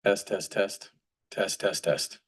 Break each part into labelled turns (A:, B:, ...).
A: Test, test, test. Test, test, test.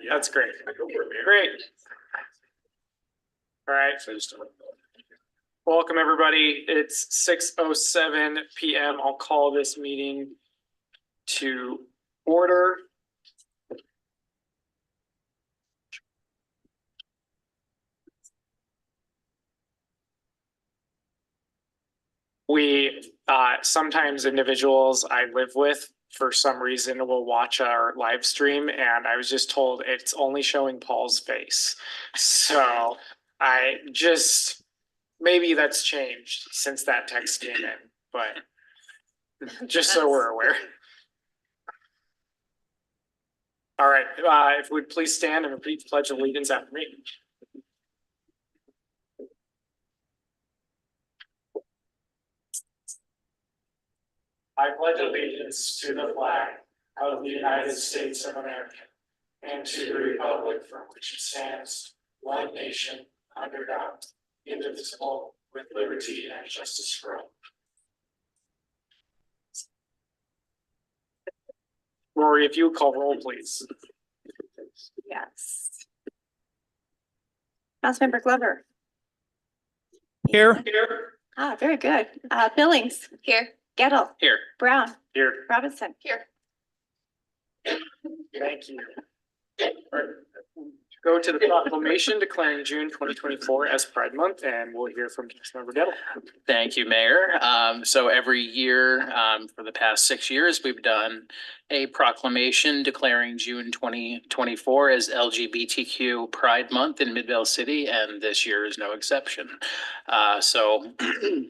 B: That's great. Great. All right. Welcome, everybody. It's 6:07 PM. I'll call this meeting to order. Sometimes individuals I live with for some reason will watch our live stream, and I was just told it's only showing Paul's face. So maybe that's changed since that text came in, but just so we're aware. All right, if we'd please stand and repeat the Pledge of Allegiance after me. I pledge allegiance to the flag of the United States of America and to the republic for which it stands, one nation, under God, indivisible, with liberty and justice for all. Rory, if you would call roll, please.
C: Yes. Councilmember Glover.
B: Here.
C: Ah, very good. Billings. Here. Gettle.
B: Here.
C: Brown.
B: Here.
C: Robinson. Here.
B: Thank you. All right. Go to the proclamation declaring June 2024 as Pride Month, and we'll hear from Councilmember Gettle.
D: Thank you, Mayor. So every year, for the past 6 years, we've done a proclamation declaring June 2024 as LGBTQ Pride Month in Midvale City, and this year is no exception. So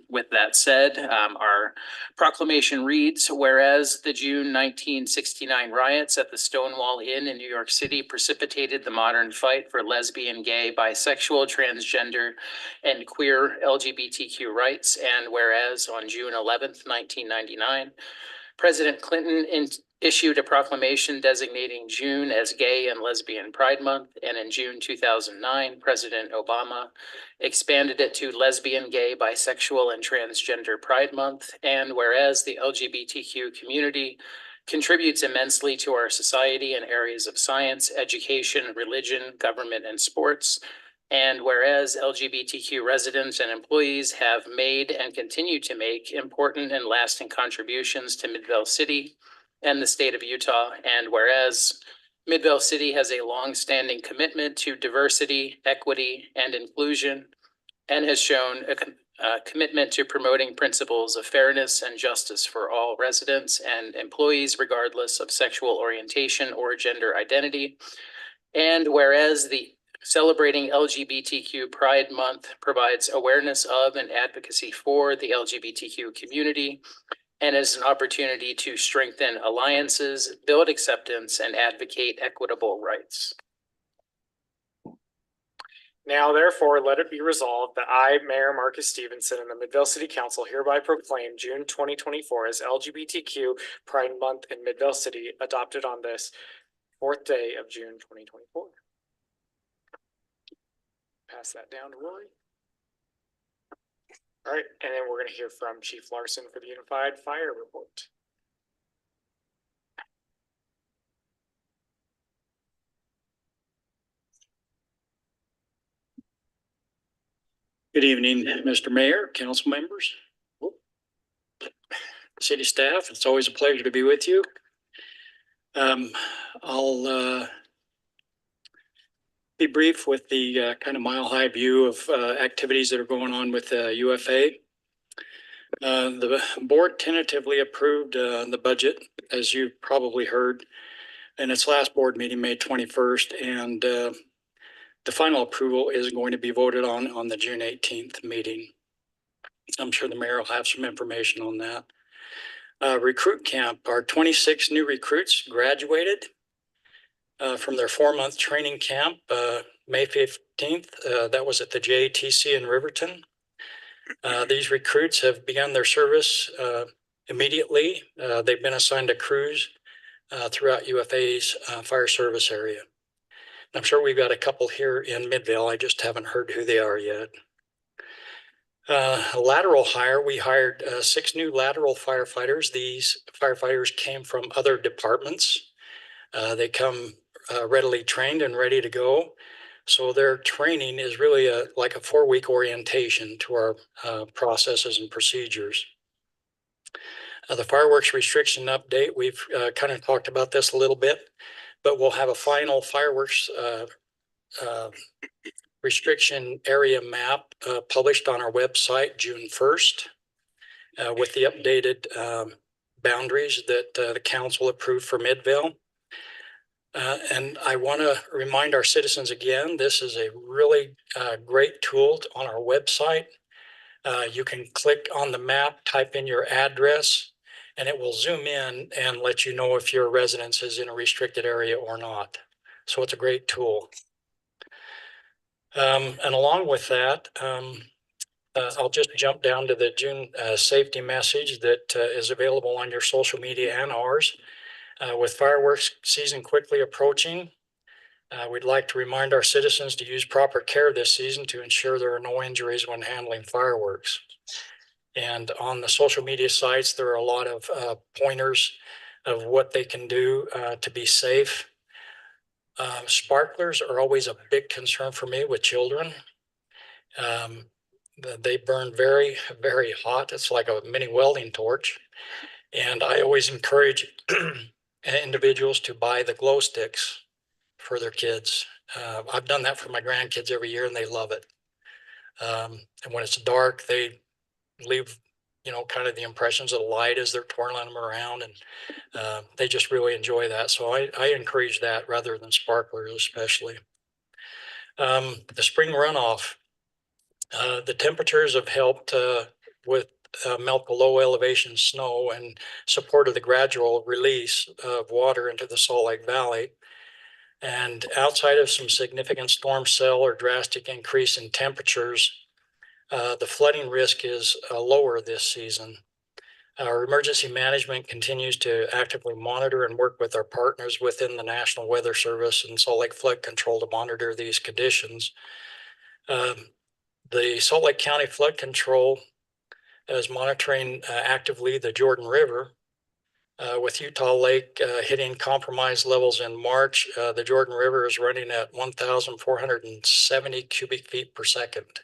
D: with that said, our proclamation reads, whereas the June 1969 riots at the Stonewall Inn in New York City precipitated the modern fight for lesbian, gay, bisexual, transgender, and queer LGBTQ rights, and whereas on June 11th, 1999, President Clinton issued a proclamation designating June as Gay and Lesbian Pride Month, and in June 2009, President Obama expanded it to Lesbian, Gay, Bisexual, and Transgender Pride Month, and whereas the LGBTQ community contributes immensely to our society in areas of science, education, religion, government, and sports, and whereas LGBTQ residents and employees have made and continue to make important and lasting contributions to Midvale City and the state of Utah, and whereas Midvale City has a long-standing commitment to diversity, equity, and inclusion, and has shown a commitment to promoting principles of fairness and justice for all residents and employees, regardless of sexual orientation or gender identity. And whereas the celebrating LGBTQ Pride Month provides awareness of and advocacy for the LGBTQ community, and is an opportunity to strengthen alliances, build acceptance, and advocate equitable rights.
B: Now therefore, let it be resolved that I, Mayor Marcus Stevenson, and the Midvale City Council hereby proclaim June 2024 as LGBTQ Pride Month in Midvale City, adopted on this 4th day of June 2024. Pass that down to Rory. All right, and then we're going to hear from Chief Larson for the Unified Fire Report.
E: Good evening, Mr. Mayor, council members, city staff. It's always a pleasure to be with you. I'll be brief with the kind of mile-high view of activities that are going on with UFA. The board tentatively approved the budget, as you probably heard, in its last board meeting, May 21st, and the final approval is going to be voted on the June 18th meeting. I'm sure the mayor will have some information on that. Recruit camp, our 26 new recruits graduated from their 4-month training camp, May 15th. That was at the JATC in Riverton. These recruits have begun their service immediately. They've been assigned to crews throughout UFA's fire service area. I'm sure we've got a couple here in Midvale. I just haven't heard who they are yet. A lateral hire, we hired 6 new lateral firefighters. These firefighters came from other departments. They come readily trained and ready to go. So their training is really like a 4-week orientation to our processes and procedures. The fireworks restriction update, we've kind of talked about this a little bit, but we'll have a final fireworks restriction area map published on our website June 1st with the updated boundaries that the council approved for Midvale. And I want to remind our citizens again, this is a really great tool on our website. You can click on the map, type in your address, and it will zoom in and let you know if your residence is in a restricted area or not. So it's a great tool. And along with that, I'll just jump down to the June safety message that is available on your social media and ours. With fireworks season quickly approaching, we'd like to remind our citizens to use proper care this season to ensure there are no injuries when handling fireworks. And on the social media sites, there are a lot of pointers of what they can do to be safe. Sparklers are always a big concern for me with children. They burn very, very hot. It's like a mini welding torch. And I always encourage individuals to buy the glow sticks for their kids. I've done that for my grandkids every year and they love it. And when it's dark, they leave kind of the impressions of the light as they're twirling them around, and they just really enjoy that. So I encourage that rather than sparklers, especially. The spring runoff, the temperatures have helped with melt the low elevation snow and supported the gradual release of water into the Salt Lake Valley. And outside of some significant storm cell or drastic increase in temperatures, the flooding risk is lower this season. Our emergency management continues to actively monitor and work with our partners within the National Weather Service and Salt Lake Flood Control to monitor these conditions. The Salt Lake County Flood Control is monitoring actively the Jordan River. With Utah Lake hitting compromised levels in March, the Jordan River is running at 1,470 cubic feet per second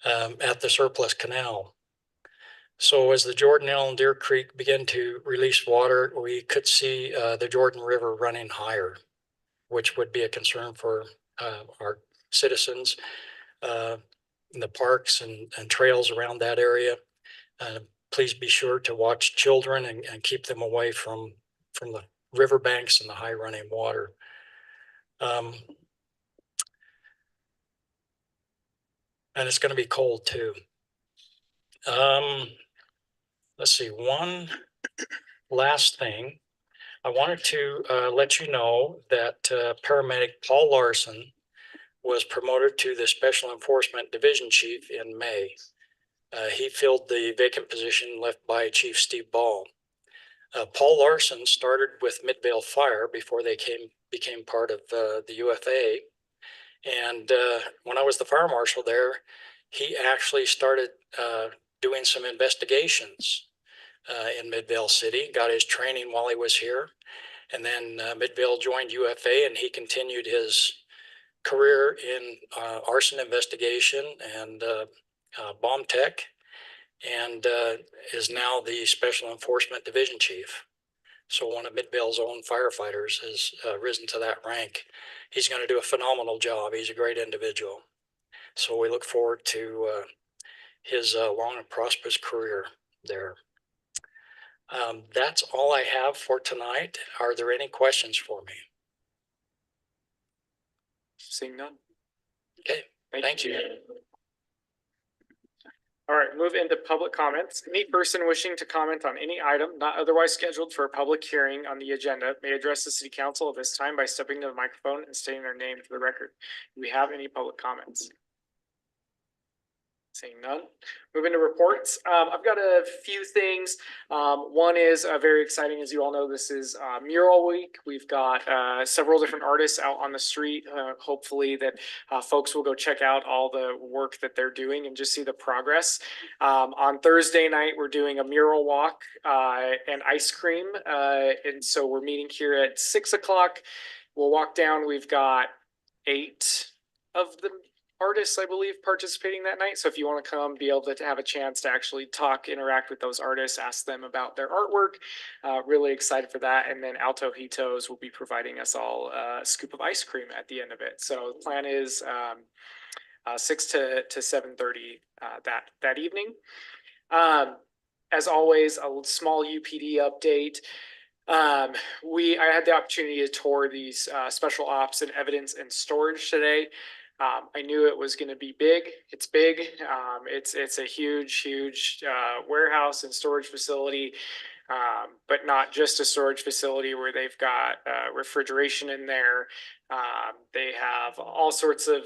E: at the surplus canal. So as the Jordan, Elm, and Deer Creek begin to release water, we could see the Jordan River running higher, which would be a concern for our citizens in the parks and trails around that area. Please be sure to watch children and keep them away from the riverbanks and the high running water. And it's going to be cold too. Let's see, one last thing. I wanted to let you know that paramedic Paul Larson was promoted to the Special Enforcement Division Chief in May. He filled the vacant position left by Chief Steve Ball. Paul Larson started with Midvale Fire before they became part of the UFA. And when I was the fire marshal there, he actually started doing some investigations in Midvale City, got his training while he was here. And then Midvale joined UFA, and he continued his career in arson investigation and bomb tech, and is now the Special Enforcement Division Chief. So one of Midvale's own firefighters has risen to that rank. He's going to do a phenomenal job. He's a great individual. So we look forward to his long and prosperous career there. That's all I have for tonight. Are there any questions for me?
B: Seeing none.
E: Okay, thank you.
B: All right, move into public comments. Any person wishing to comment on any item not otherwise scheduled for a public hearing on the agenda may address the city council at this time by stepping to the microphone and stating their name for the record. Do we have any public comments? Seeing none. Moving to reports. I've got a few things. One is very exciting. As you all know, this is Mural Week. We've got several different artists out on the street. Hopefully that folks will go check out all the work that they're doing and just see the progress. On Thursday night, we're doing a mural walk and ice cream. And so we're meeting here at 6 o'clock. We'll walk down. We've got 8 of the artists, I believe, participating that night. So if you want to come, be able to have a chance to actually talk, interact with those artists, ask them about their artwork. Really excited for that. And then Alto Hitos will be providing us all a scoop of ice cream at the end of it. So the plan is 6 to 7:30 that evening. As always, a small UPD update. I had the opportunity to tour these special ops and evidence and storage today. I knew it was going to be big. It's big. It's a huge warehouse and storage facility, but not just a storage facility where they've got refrigeration in there. They have all sorts of.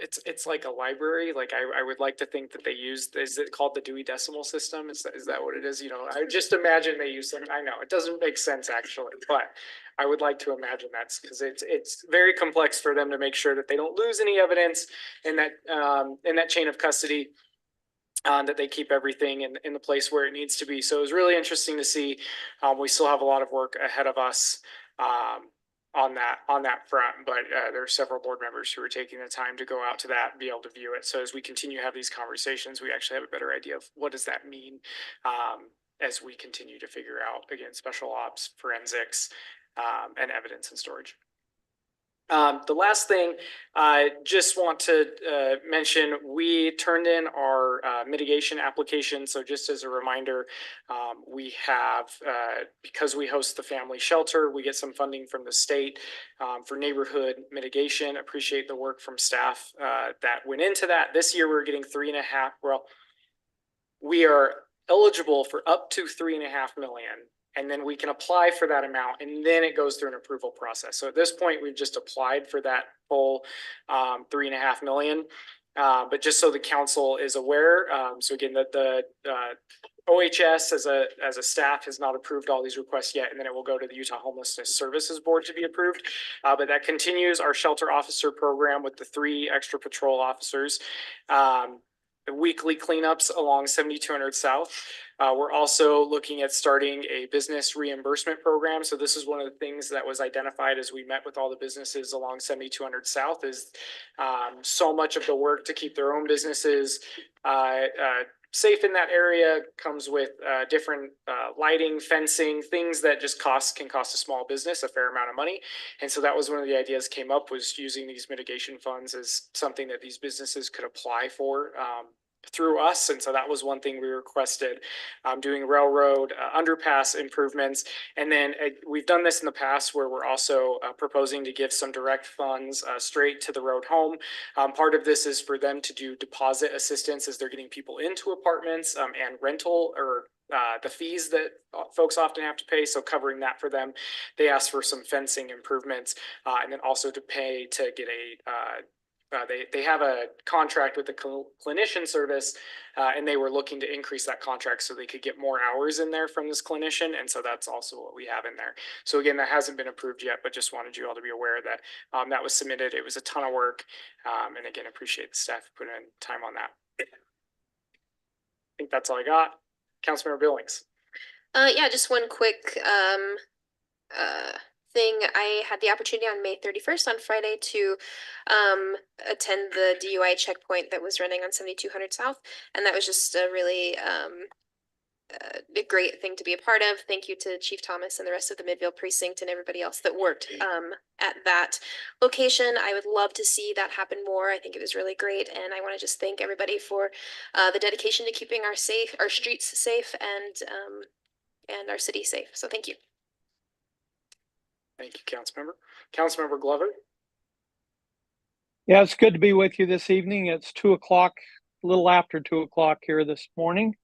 B: It's like a library. Like I would like to think that they use. Is it called the Dewey Decimal System? Is that what it is? You know, I just imagine they use them. I know it doesn't make sense actually, but I would like to imagine that's because it's very complex for them to make sure that they don't lose any evidence in that chain of custody. That they keep everything in the place where it needs to be. So it was really interesting to see. We still have a lot of work ahead of us. On that front, but there are several board members who are taking the time to go out to that and be able to view it. So as we continue to have these conversations, we actually have a better idea of what does that mean as we continue to figure out, again, special ops, forensics, and evidence and storage. The last thing, I just want to mention, we turned in our mitigation application. So just as a reminder, we have, because we host the family shelter, we get some funding from the state for neighborhood mitigation. Appreciate the work from staff that went into that. This year, we're getting 3.5, well, we are eligible for up to 3.5 million. And then we can apply for that amount, and then it goes through an approval process. So at this point, we've just applied for that full 3.5 million. But just so the council is aware, so again, that the OHS as a staff has not approved all these requests yet, and then it will go to the Utah Homelessness Services Board to be approved. But that continues our shelter officer program with the 3 extra patrol officers. The weekly cleanups along 7200 South. We're also looking at starting a business reimbursement program. So this is one of the things that was identified as we met with all the businesses along 7200 South is so much of the work to keep their own businesses safe in that area comes with different lighting, fencing, things that just can cost a small business a fair amount of money. And so that was one of the ideas came up, was using these mitigation funds as something that these businesses could apply for through us. And so that was one thing we requested, doing railroad underpass improvements. And then we've done this in the past where we're also proposing to give some direct funds straight to the road home. Part of this is for them to do deposit assistance as they're getting people into apartments and rental or the fees that folks often have to pay. So covering that for them, they asked for some fencing improvements and then also to pay to get they have a contract with the clinician service and they were looking to increase that contract so they could get more hours in there from this clinician. And so that's also what we have in there. So again, that hasn't been approved yet, but just wanted you all to be aware that that was submitted. It was a ton of work. And again, appreciate the staff putting in time on that. I think that's all I got. Councilmember Billings.
F: Yeah, just one quick thing. I had the opportunity on May 31st on Friday to attend the DUI checkpoint that was running on 7200 South, and that was just a really a great thing to be a part of. Thank you to Chief Thomas and the rest of the Midvale precinct and everybody else that worked at that location. I would love to see that happen more. I think it was really great, and I want to just thank everybody for the dedication to keeping our streets safe and our city safe. So thank you.
B: Thank you, Councilmember. Councilmember Glover.
G: Yeah, it's good to be with you this evening. It's 2 o'clock, a little after 2 o'clock here this morning,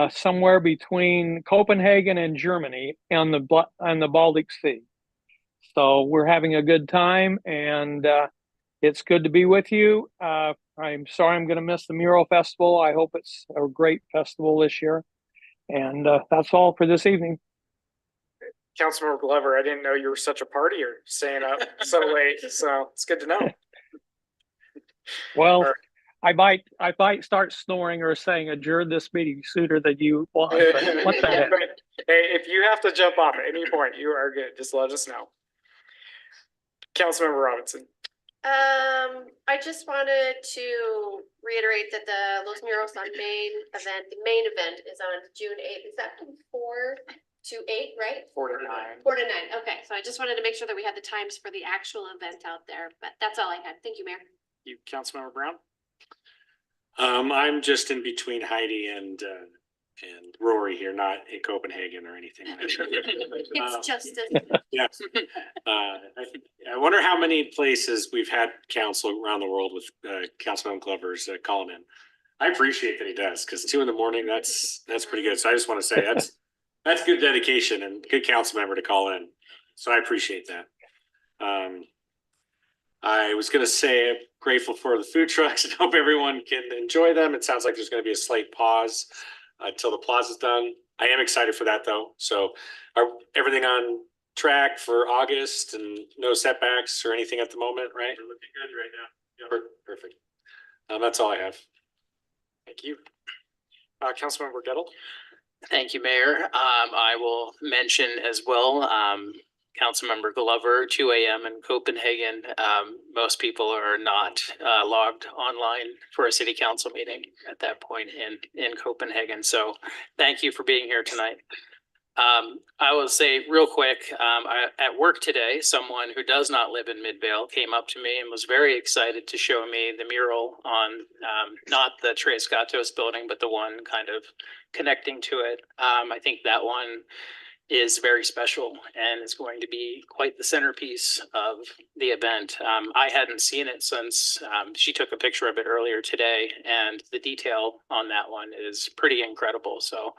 G: somewhere between Copenhagen and Germany on the Baltic Sea. So we're having a good time, and it's good to be with you. I'm sorry I'm going to miss the Mural Festival. I hope it's a great festival this year. And that's all for this evening.
B: Councilmember Glover, I didn't know you were such a partier, staying up so late. So it's good to know.
G: Well, I might start snoring or saying adjourn this meeting sooner than you want. But what the heck?
B: Hey, if you have to jump off at any point, you are good. Just let us know. Councilmember Robinson.
F: I just wanted to reiterate that the Los Muros on Main event, the main event is on June 8th. Is that from 4 to 8, right?
B: 4 to 9.
F: 4 to 9. Okay, so I just wanted to make sure that we had the times for the actual event out there, but that's all I had. Thank you, Mayor.
B: You, Councilmember Brown.
H: I'm just in between Heidi and Rory here, not in Copenhagen or anything.
F: It's just
H: Yeah. I wonder how many places we've had council around the world with Councilman Glover's calling in. I appreciate that he does, because 2 a.m, that's pretty good. So I just want to say that's good dedication and good council member to call in. So I appreciate that. I was going to say I'm grateful for the food trucks and hope everyone can enjoy them. It sounds like there's going to be a slight pause until the plaza's done. I am excited for that though. So everything on track for August and no setbacks or anything at the moment, right? We're looking good right now. Yep. Perfect. That's all I have.
B: Thank you. Councilmember Gettle.
D: Thank you, Mayor. I will mention as well, Councilmember Glover, 2 a.m. in Copenhagen. Most people are not logged online for a city council meeting at that point in Copenhagen. So thank you for being here tonight. I will say real quick, at work today, someone who does not live in Midvale came up to me and was very excited to show me the mural on, not the Tres Gatos building, but the one kind of connecting to it. I think that one is very special and is going to be quite the centerpiece of the event. I hadn't seen it since, she took a picture of it earlier today, and the detail on that one is pretty incredible. So,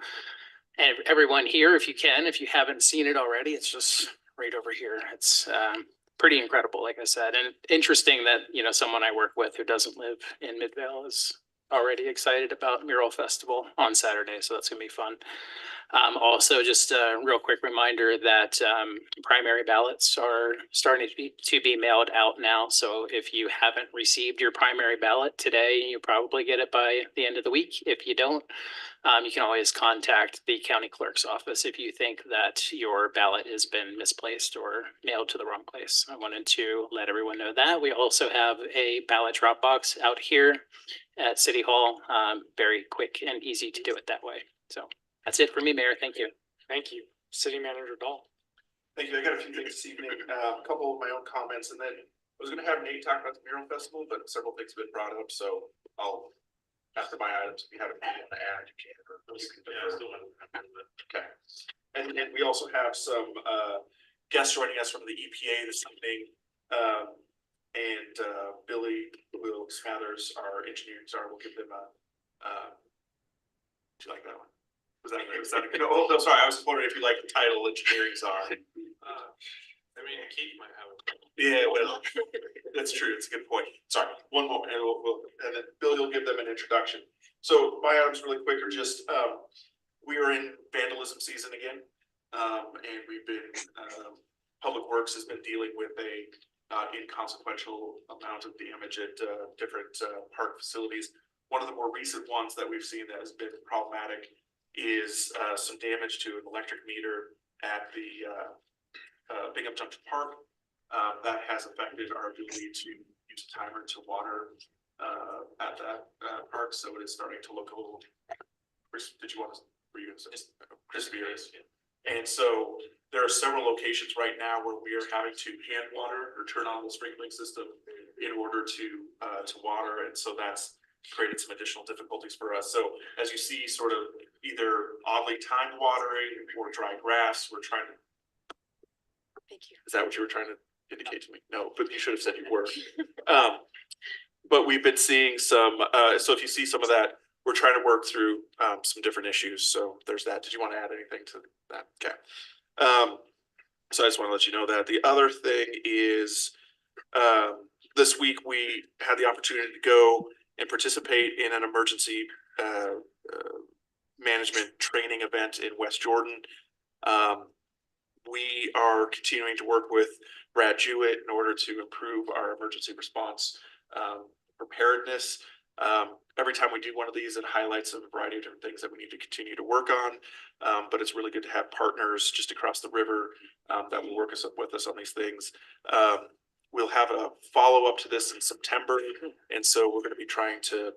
D: and everyone here, if you can, if you haven't seen it already, it's just right over here. It's pretty incredible, like I said, and interesting that, you know, someone I work with who doesn't live in Midvale is already excited about Mural Festival on Saturday, so that's gonna be fun. Also, just a real quick reminder that primary ballots are starting to be mailed out now. So if you haven't received your primary ballot today, you probably get it by the end of the week. If you don't, you can always contact the county clerk's office if you think that your ballot has been misplaced or mailed to the wrong place. I wanted to let everyone know that. We also have a ballot drop box out here at City Hall. Very quick and easy to do it that way. So that's it for me, Mayor. Thank you.
H: Thank you. City Manager Dahl.
I: Thank you. I got a few things this evening, a couple of my own comments, and then I was gonna have Nate talk about the mural festival, but several things have been brought up, so I'll, after my items, if you have anything to add, you can. Or you can defer. Okay. And we also have some guests joining us from the EPA this evening. And Billy Will Smathers, our engineering czar, will give them a do you like that one? Was that good? Oh, no, sorry, I was wondering if you like the title engineering czar.
H: I mean, Keith might have it.
I: Yeah, well, that's true. It's a good point. Sorry, one moment, and and then Billy will give them an introduction. So my items really quick are just, we are in vandalism season again. And we've been, Public Works has been dealing with a inconsequential amount of damage at different park facilities. One of the more recent ones that we've seen that has been problematic is some damage to an electric meter at the Bingham Junction Park. That has affected our ability to use a timer to water at that park, so it is starting to look a little. Chris, did you want to? Were you going to say? Crispy. And so there are several locations right now where we are having to hand water or turn on the sprinkling system in order to water, and so that's created some additional difficulties for us. So as you see, sort of either oddly timed watering or dry grass, we're trying to.
F: Thank you.
I: Is that what you were trying to indicate to me? No, but you should have said you were. But we've been seeing some, so if you see some of that, we're trying to work through some different issues. So there's that. Did you want to add anything to that? Okay. So I just want to let you know that. The other thing is this week we had the opportunity to go and participate in an emergency management training event in West Jordan. We are continuing to work with Brad Jewett in order to improve our emergency response preparedness. Every time we do one of these, it highlights a variety of different things that we need to continue to work on. But it's really good to have partners just across the river that will work with us on these things. We'll have a follow-up to this in September, and so we're going to be trying to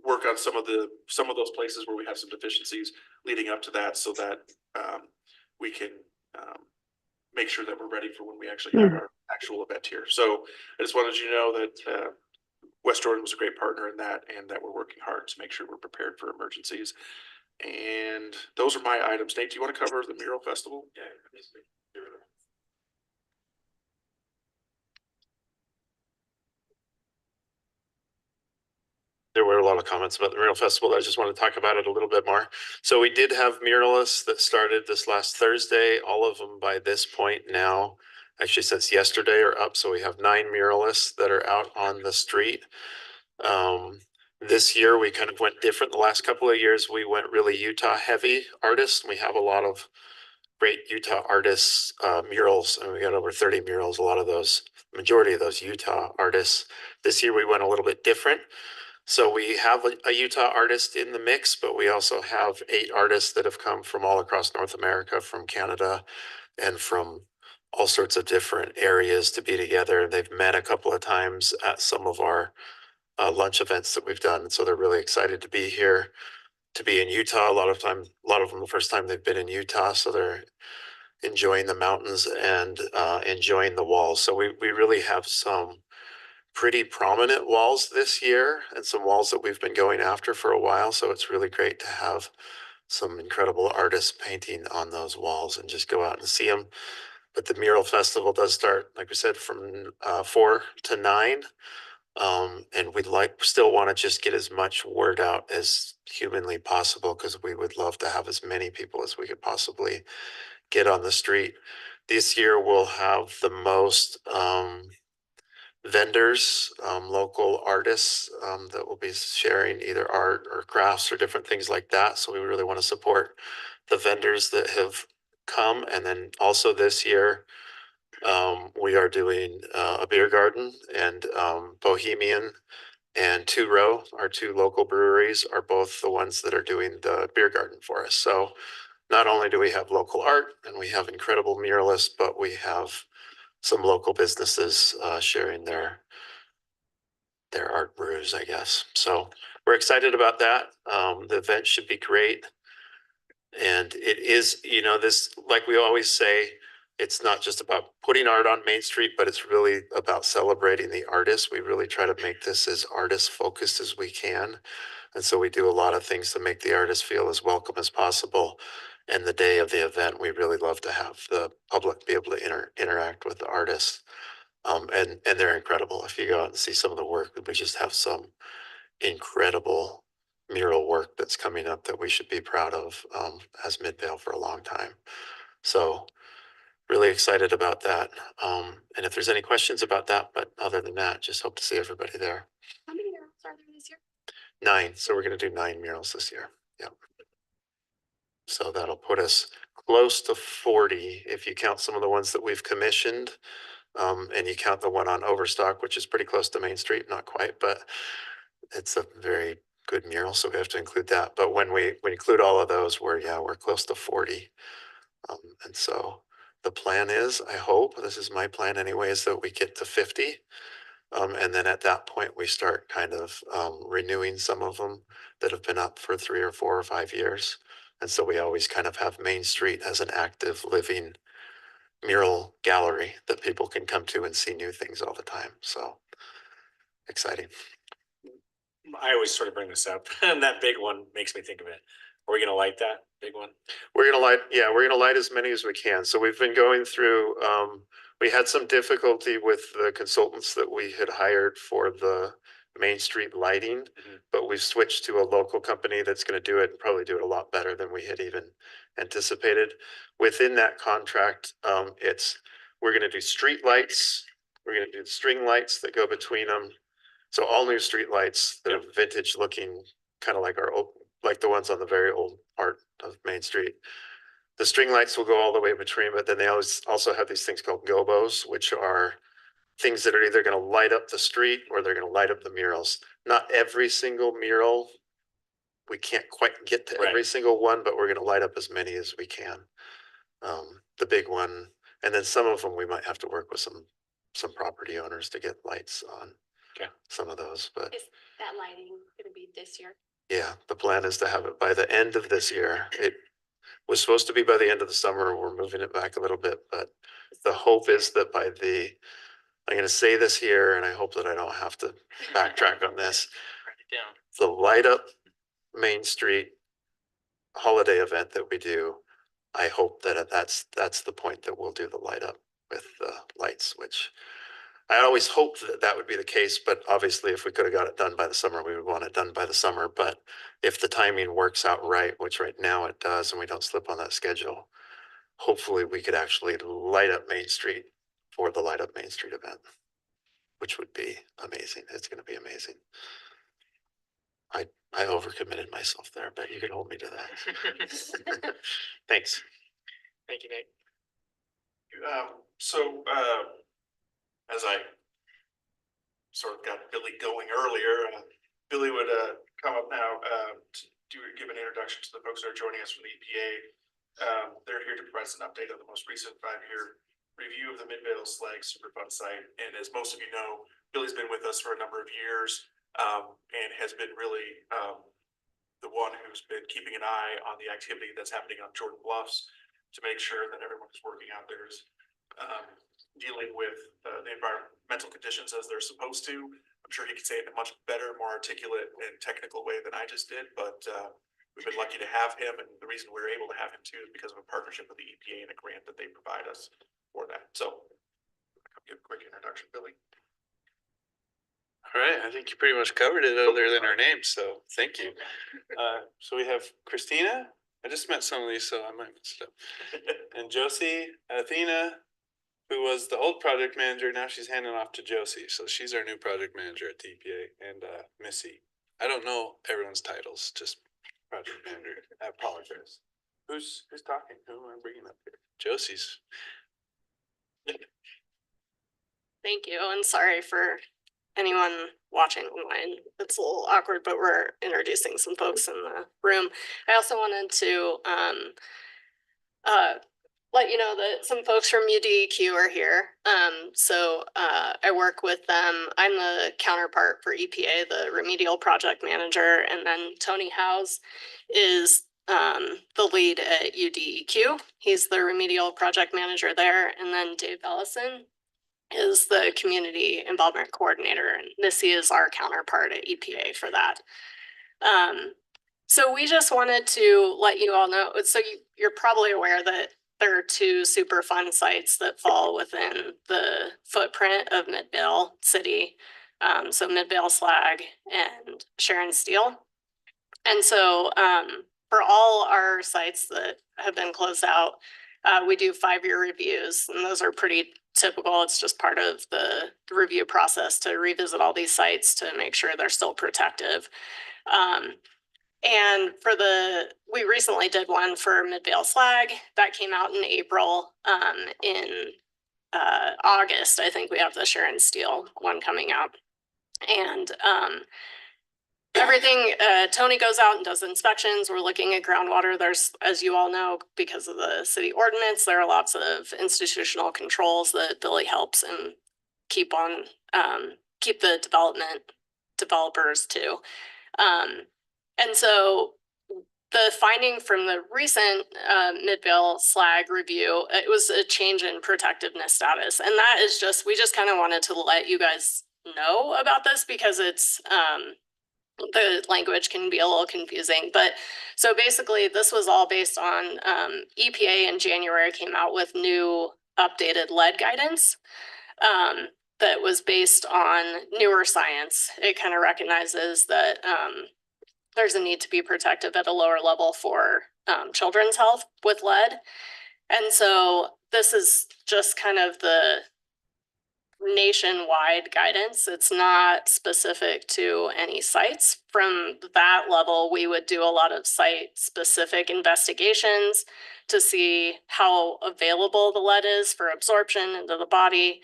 I: work on some of those places where we have some deficiencies leading up to that, so that we can make sure that we're ready for when we actually have our actual event here. So I just wanted you to know that West Jordan was a great partner in that, and that we're working hard to make sure we're prepared for emergencies. And those are my items. Nate, do you want to cover the Mural Festival? Yeah.
J: There were a lot of comments about the mural festival. I just want to talk about it a little bit more. So we did have muralists that started this last Thursday. All of them by this point now, actually since yesterday, are up. So we have 9 muralists that are out on the street. This year we kind of went different. The last couple of years we went really Utah heavy artists. We have a lot of great Utah artists murals, and we got over 30 murals. A lot of those, majority of those Utah artists. This year we went a little bit different. So we have a Utah artist in the mix, but we also have 8 artists that have come from all across North America, from Canada, and from all sorts of different areas to be together. They've met a couple of times at some of our lunch events that we've done. And so they're really excited to be here to be in Utah. A lot of them the first time they've been in Utah, so they're enjoying the mountains and enjoying the walls. So we really have some pretty prominent walls this year and some walls that we've been going after for a while. So it's really great to have some incredible artists painting on those walls and just go out and see them. But the mural festival does start, like we said, from 4 to 9. And we'd still want to just get as much word out as humanly possible, because we would love to have as many people as we could possibly get on the street. This year we'll have the most vendors, local artists that will be sharing either art or crafts or different things like that. So we really want to support the vendors that have come. And then also this year, we are doing a beer garden, and Bohemian and Two Row, our two local breweries, are both the ones that are doing the beer garden for us. So not only do we have local art and we have incredible muralists, but we have some local businesses sharing their art brews, I guess. So we're excited about that. The event should be great. And it is, this, like we always say, it's not just about putting art on Main Street, but it's really about celebrating the artists. We really try to make this as artist focused as we can. And so we do a lot of things to make the artists feel as welcome as possible. And the day of the event, we really love to have the public be able to interact with the artists. And they're incredible. If you go out and see some of the work, we just have some incredible mural work that's coming up that we should be proud of as Midvale for a long time. So really excited about that. And if there's any questions about that, but other than that, just hope to see everybody there.
F: How many murals are there this year?
J: 9. So we're going to do 9 murals this year. Yep. So that'll put us close to 40 if you count some of the ones that we've commissioned. And you count the one on Overstock, which is pretty close to Main Street, not quite, but it's a very good mural, so we have to include that. But when we include all of those, we're close to 40. And so the plan is, I hope, this is my plan anyway, is that we get to 50. And then at that point, we start kind of renewing some of them that have been up for 3 or 4 or 5 years. And so we always kind of have Main Street as an active, living mural gallery that people can come to and see new things all the time. So exciting.
H: I always sort of bring this up, and that big one makes me think of it. Are we gonna light that big one?
J: We're gonna light as many as we can. So we've been going through, we had some difficulty with the consultants that we had hired for the Main Street lighting, but we've switched to a local company that's gonna do it and probably do it a lot better than we had even anticipated. Within that contract, we're gonna do street lights, we're gonna do the string lights that go between them. So all new street lights that are vintage looking, kind of like like the ones on the very old part of Main Street. The string lights will go all the way between, but then they also have these things called gobos, which are things that are either going to light up the street or they're going to light up the murals. Not every single mural, we can't quite get to every single one, but we're going to light up as many as we can. The big one, and then some of them we might have to work with some property owners to get lights on some of those. But
F: Is that lighting gonna be this year?
J: yeah, the plan is to have it by the end of this year. It was supposed to be by the end of the summer. We're moving it back a little bit, but the hope is that I'm going to say this here, and I hope that I don't have to backtrack on this.
D: Write it down.
J: The light up Main Street holiday event that we do, I hope that that's the point that we'll do the light up with the lights, which I always hoped that would be the case, but obviously if we could have got it done by the summer, we would want it done by the summer. But if the timing works out right, which right now it does, and we don't slip on that schedule, hopefully we could actually light up Main Street for the Light Up Main Street event, which would be amazing. It's going to be amazing. I overcommitted myself there, but you can hold me to that. Thanks.
H: Thank you, Nate.
I: As I sort of got Billy going earlier, Billy would come up now to give an introduction to the folks that are joining us from the EPA. They're here to provide us an update on the most recent 5-year review of the Midvale Slag Superfund site. And as most of you know, Billy's been with us for a number of years and has been really the one who's been keeping an eye on the activity that's happening on Jordan Bluffs to make sure that everyone who's working out there is dealing with the environmental conditions as they're supposed to. I'm sure he could say it in a much better, more articulate and technical way than I just did, but we've been lucky to have him, and the reason we were able to have him too is because of a partnership with the EPA and a grant that they provide us for that. So I'll give a quick introduction, Billy.
J: All right, I think you pretty much covered it other than our names, so thank you. So we have Christina. I just met some of these, so I might mess it up. And Josie, Athena, who was the old project manager. Now she's handing off to Josie, so she's our new project manager at DPA. And Missy. I don't know everyone's titles, just project manager. I apologize. Who's talking? Who am I bringing up here? Josie's.
K: Thank you, and sorry for anyone watching online. It's a little awkward, but we're introducing some folks in the room. I also wanted to let you know that some folks from UDEQ are here. I work with them. I'm the counterpart for EPA, the remedial project manager, and then Tony Howes is the lead at UDEQ. He's the remedial project manager there, and then Dave Ellison is the community involvement coordinator, and Missy is our counterpart at EPA for that. So we just wanted to let you all know, so you're probably aware that there are two Superfund sites that fall within the footprint of Midvale City. So Midvale Slag and Sharon Steel. And so for all our sites that have been closed out, we do 5-year reviews, and those are pretty typical. It's just part of the review process to revisit all these sites to make sure they're still protective. And we recently did one for Midvale Slag that came out in April. In August, I think we have the Sharon Steel one coming out. And everything, Tony goes out and does inspections. We're looking at groundwater. There's, as you all know, because of the city ordinance, there are lots of institutional controls that Billy helps and keep the developers to. And so the finding from the recent Midvale Slag review, it was a change in protectiveness status. And that is just, we just kind of wanted to let you guys know about this because it's, the language can be a little confusing. But so basically this was all based on EPA in January came out with new updated lead guidance that was based on newer science. It kind of recognizes that there's a need to be protective at a lower level for children's health with lead. And so this is just kind of the nationwide guidance. It's not specific to any sites. From that level, we would do a lot of site-specific investigations to see how available the lead is for absorption into the body,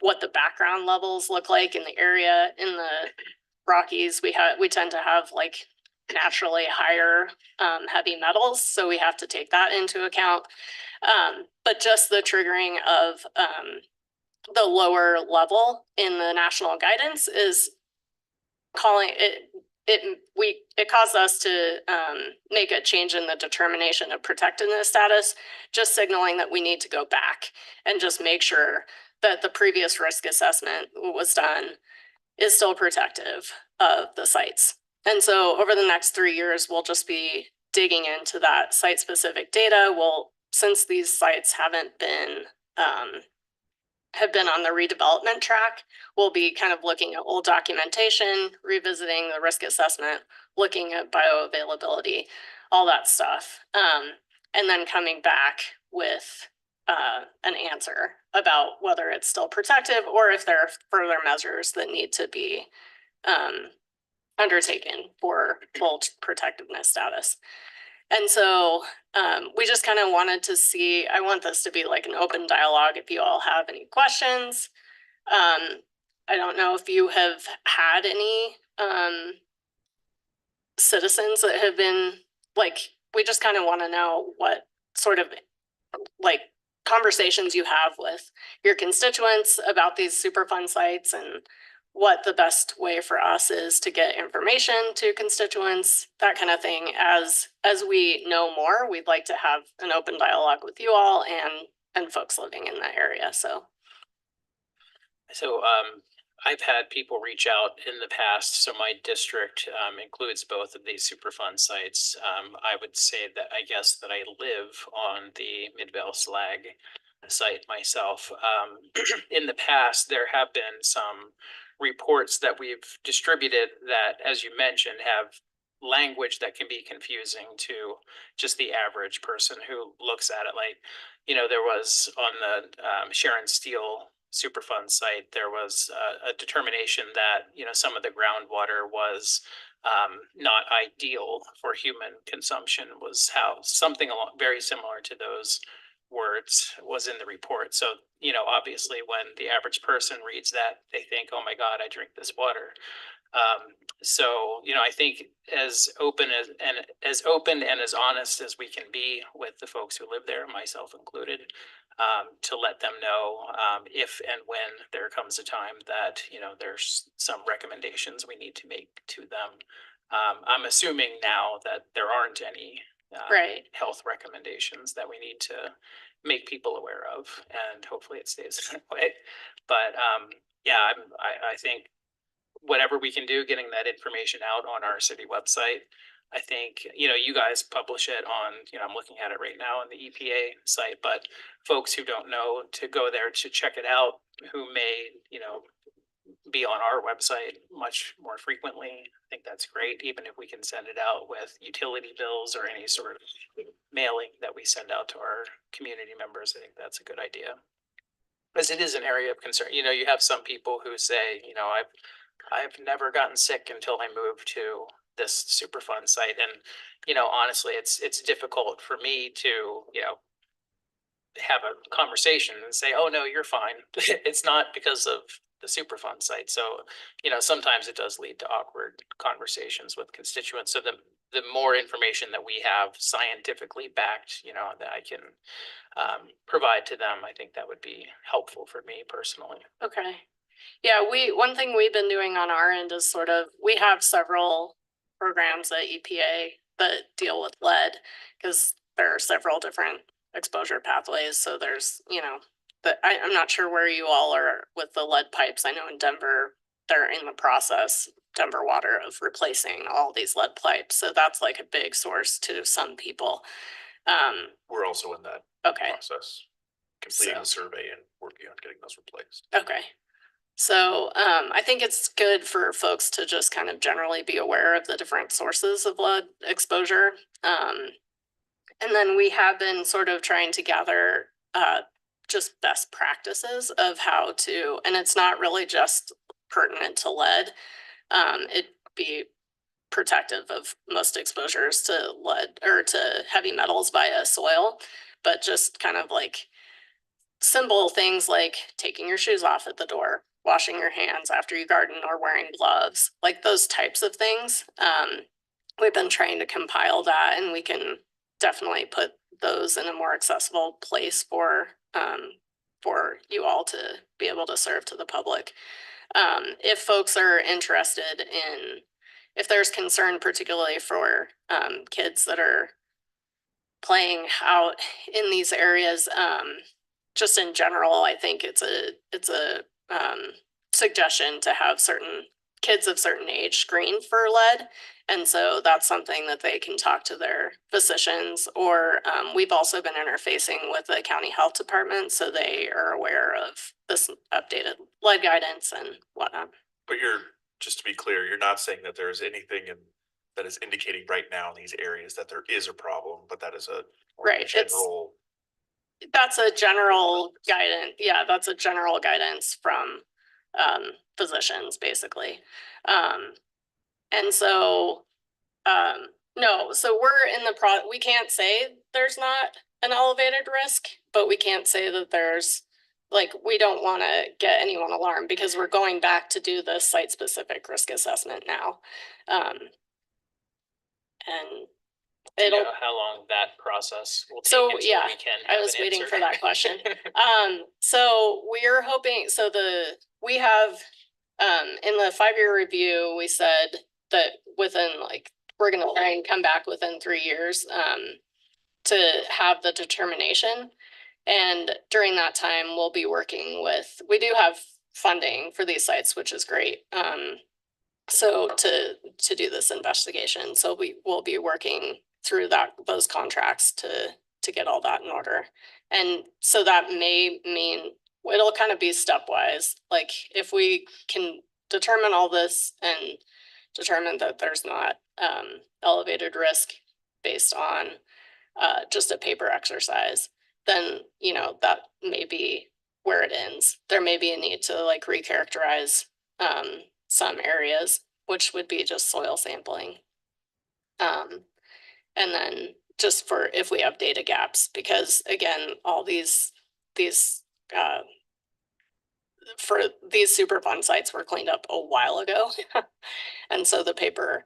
K: what the background levels look like in the area. In the Rockies, we tend to have like naturally higher heavy metals, so we have to take that into account. But just the triggering of the lower level in the national guidance is calling it. It caused us to make a change in the determination of protectiveness status, just signaling that we need to go back and just make sure that the previous risk assessment was done is still protective of the sites. And so over the next 3 years, we'll just be digging into that site-specific data. Since these sites have been on the redevelopment track, we'll be kind of looking at old documentation, revisiting the risk assessment, looking at bioavailability, all that stuff, and then coming back with an answer about whether it's still protective or if there are further measures that need to be undertaken for full protectiveness status. And so we just kind of wanted to see, I want this to be like an open dialogue if you all have any questions. I don't know if you have had any citizens that have been like, we just kind of want to know what sort of like conversations you have with your constituents about these Superfund sites and what the best way for us is to get information to constituents, that kind of thing. As we know more, we'd like to have an open dialogue with you all and folks living in that area. So
D: I've had people reach out in the past, so my district includes both of these Superfund sites. I would say that I guess that I live on the Midvale Slag site myself. In the past, there have been some reports that we've distributed that, as you mentioned, have language that can be confusing to just the average person who looks at it. Like, you know, there was on the Sharon Steele Superfund site, there was a determination that, you know, some of the groundwater was not ideal for human consumption, was how something along very similar to those words was in the report. So, you know, obviously when the average person reads that, they think, oh my God, I drink this water. So, you know, I think as open and as honest as we can be with the folks who live there, myself included, to let them know if and when there comes a time that, you know, there's some recommendations we need to make to them. I'm assuming now that there aren't any
K: right.
D: health recommendations that we need to make people aware of, and hopefully it stays that way. But yeah, I think whatever we can do, getting that information out on our city website. I think, you know, you guys publish it on, you know, I'm looking at it right now on the EPA site, but folks who don't know to go there to check it out, who may, you know, be on our website much more frequently. I think that's great, even if we can send it out with utility bills or any sort of mailing that we send out to our community members. I think that's a good idea. Because it is an area of concern. You know, you have some people who say, you know, I've never gotten sick until I moved to this Superfund site. And, you know, honestly, it's difficult for me to, you know, have a conversation and say, oh, no, you're fine. It's not because of the Superfund site. So, you know, sometimes it does lead to awkward conversations with constituents. So the more information that we have scientifically backed, you know, that I can provide to them, I think that would be helpful for me personally.
K: Okay. Yeah, one thing we've been doing on our end is sort of, we have several programs at EPA that deal with lead, because there are several different exposure pathways. So there's, you know, I'm not sure where you all are with the lead pipes. I know in Denver, they're in the process, Denver Water, of replacing all these lead pipes. So that's like a big source to some people.
I: We're also in that
K: Okay.
I: process, completing the survey and working on getting those replaced.
K: Okay. So I think it's good for folks to just kind of generally be aware of the different sources of lead exposure. And then we have been sort of trying to gather just best practices of how to, and it's not really just pertinent to lead. It'd be protective of most exposures to lead or to heavy metals via soil, but just kind of like simple things like taking your shoes off at the door, washing your hands after you garden, or wearing gloves, like those types of things. We've been trying to compile that, and we can definitely put those in a more accessible place for you all to be able to serve to the public. If folks are interested in, if there's concern particularly for kids that are playing out in these areas, just in general, I think it's a suggestion to have certain kids of certain age screened for lead. And so that's something that they can talk to their physicians, or we've also been interfacing with the county health department, so they are aware of this updated lead guidance and whatnot.
I: But just to be clear, you're not saying that there is anything that is indicating right now in these areas that there is a problem, but that is a
K: right
I: general.
K: That's a general guidance. Yeah, that's a general guidance from physicians, basically. And so, no, so we're in the we can't say there's not an elevated risk, but we can't say that there's, like, we don't want to get anyone alarmed, because we're going back to do the site-specific risk assessment now. And
D: it'll, you know how long that process will take.
K: So
D: yeah,
K: I was waiting for that question. So we're hoping, we have In the 5-year review, we said that within we're gonna try and come back within 3 years, to have the determination. And during that time, we'll be working with, we do have funding for these sites, which is great. So to do this investigation, so we will be working through those contracts to get all that in order. And so that may mean it'll kind of be stepwise. Like if we can determine all this and determine that there's not elevated risk based on just a paper exercise, then that may be where it ends. There may be a need to recharacterize some areas, which would be just soil sampling. And then just for if we have data gaps, because again, all these for these Superfund sites were cleaned up a while ago. And so the paper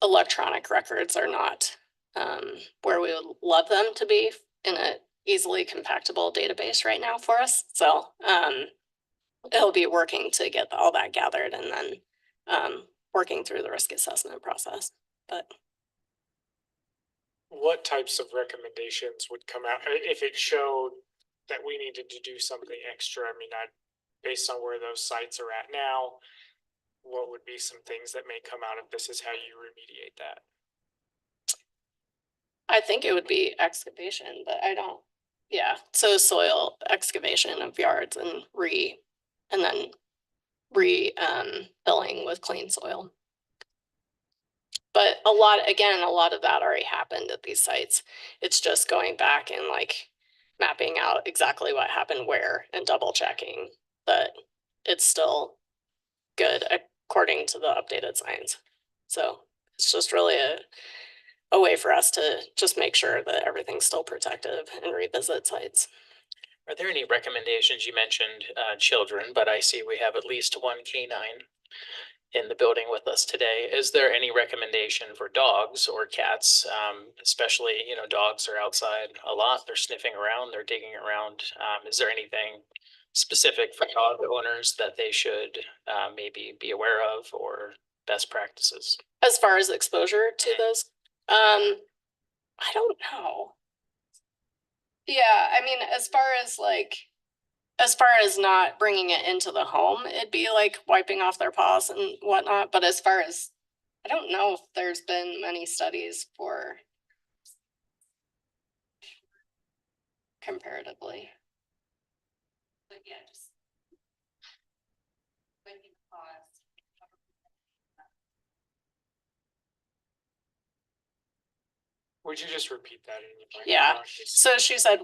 K: electronic records are not where we would love them to be in a easily compactable database right now for us. So it'll be working to get all that gathered and then working through the risk assessment process. But
E: What types of recommendations would come out if it showed that we needed to do something extra? I mean, based on where those sites are at now, what would be some things that may come out of this is how you remediate that?
K: I think it would be excavation, but yeah. So soil excavation of yards and then filling with clean soil. But a lot of that already happened at these sites. It's just going back and mapping out exactly what happened where and double checking that it's still good according to the updated science. So it's just really a way for us to just make sure that everything's still protective and revisit sites.
D: Are there any recommendations? You mentioned children, but I see we have at least one canine in the building with us today. Is there any recommendation for dogs or cats? Especially, dogs are outside a lot. They're sniffing around, they're digging around. Is there anything specific for dog owners that they should maybe be aware of or best practices?
K: As far as exposure to those, I don't know. Yeah, I mean, as far as not bringing it into the home, it'd be like wiping off their paws and whatnot. But as far as, I don't know if there's been many studies for comparatively. But yeah, just wiping the paws.
E: Would you just repeat that?
K: Yeah. So she said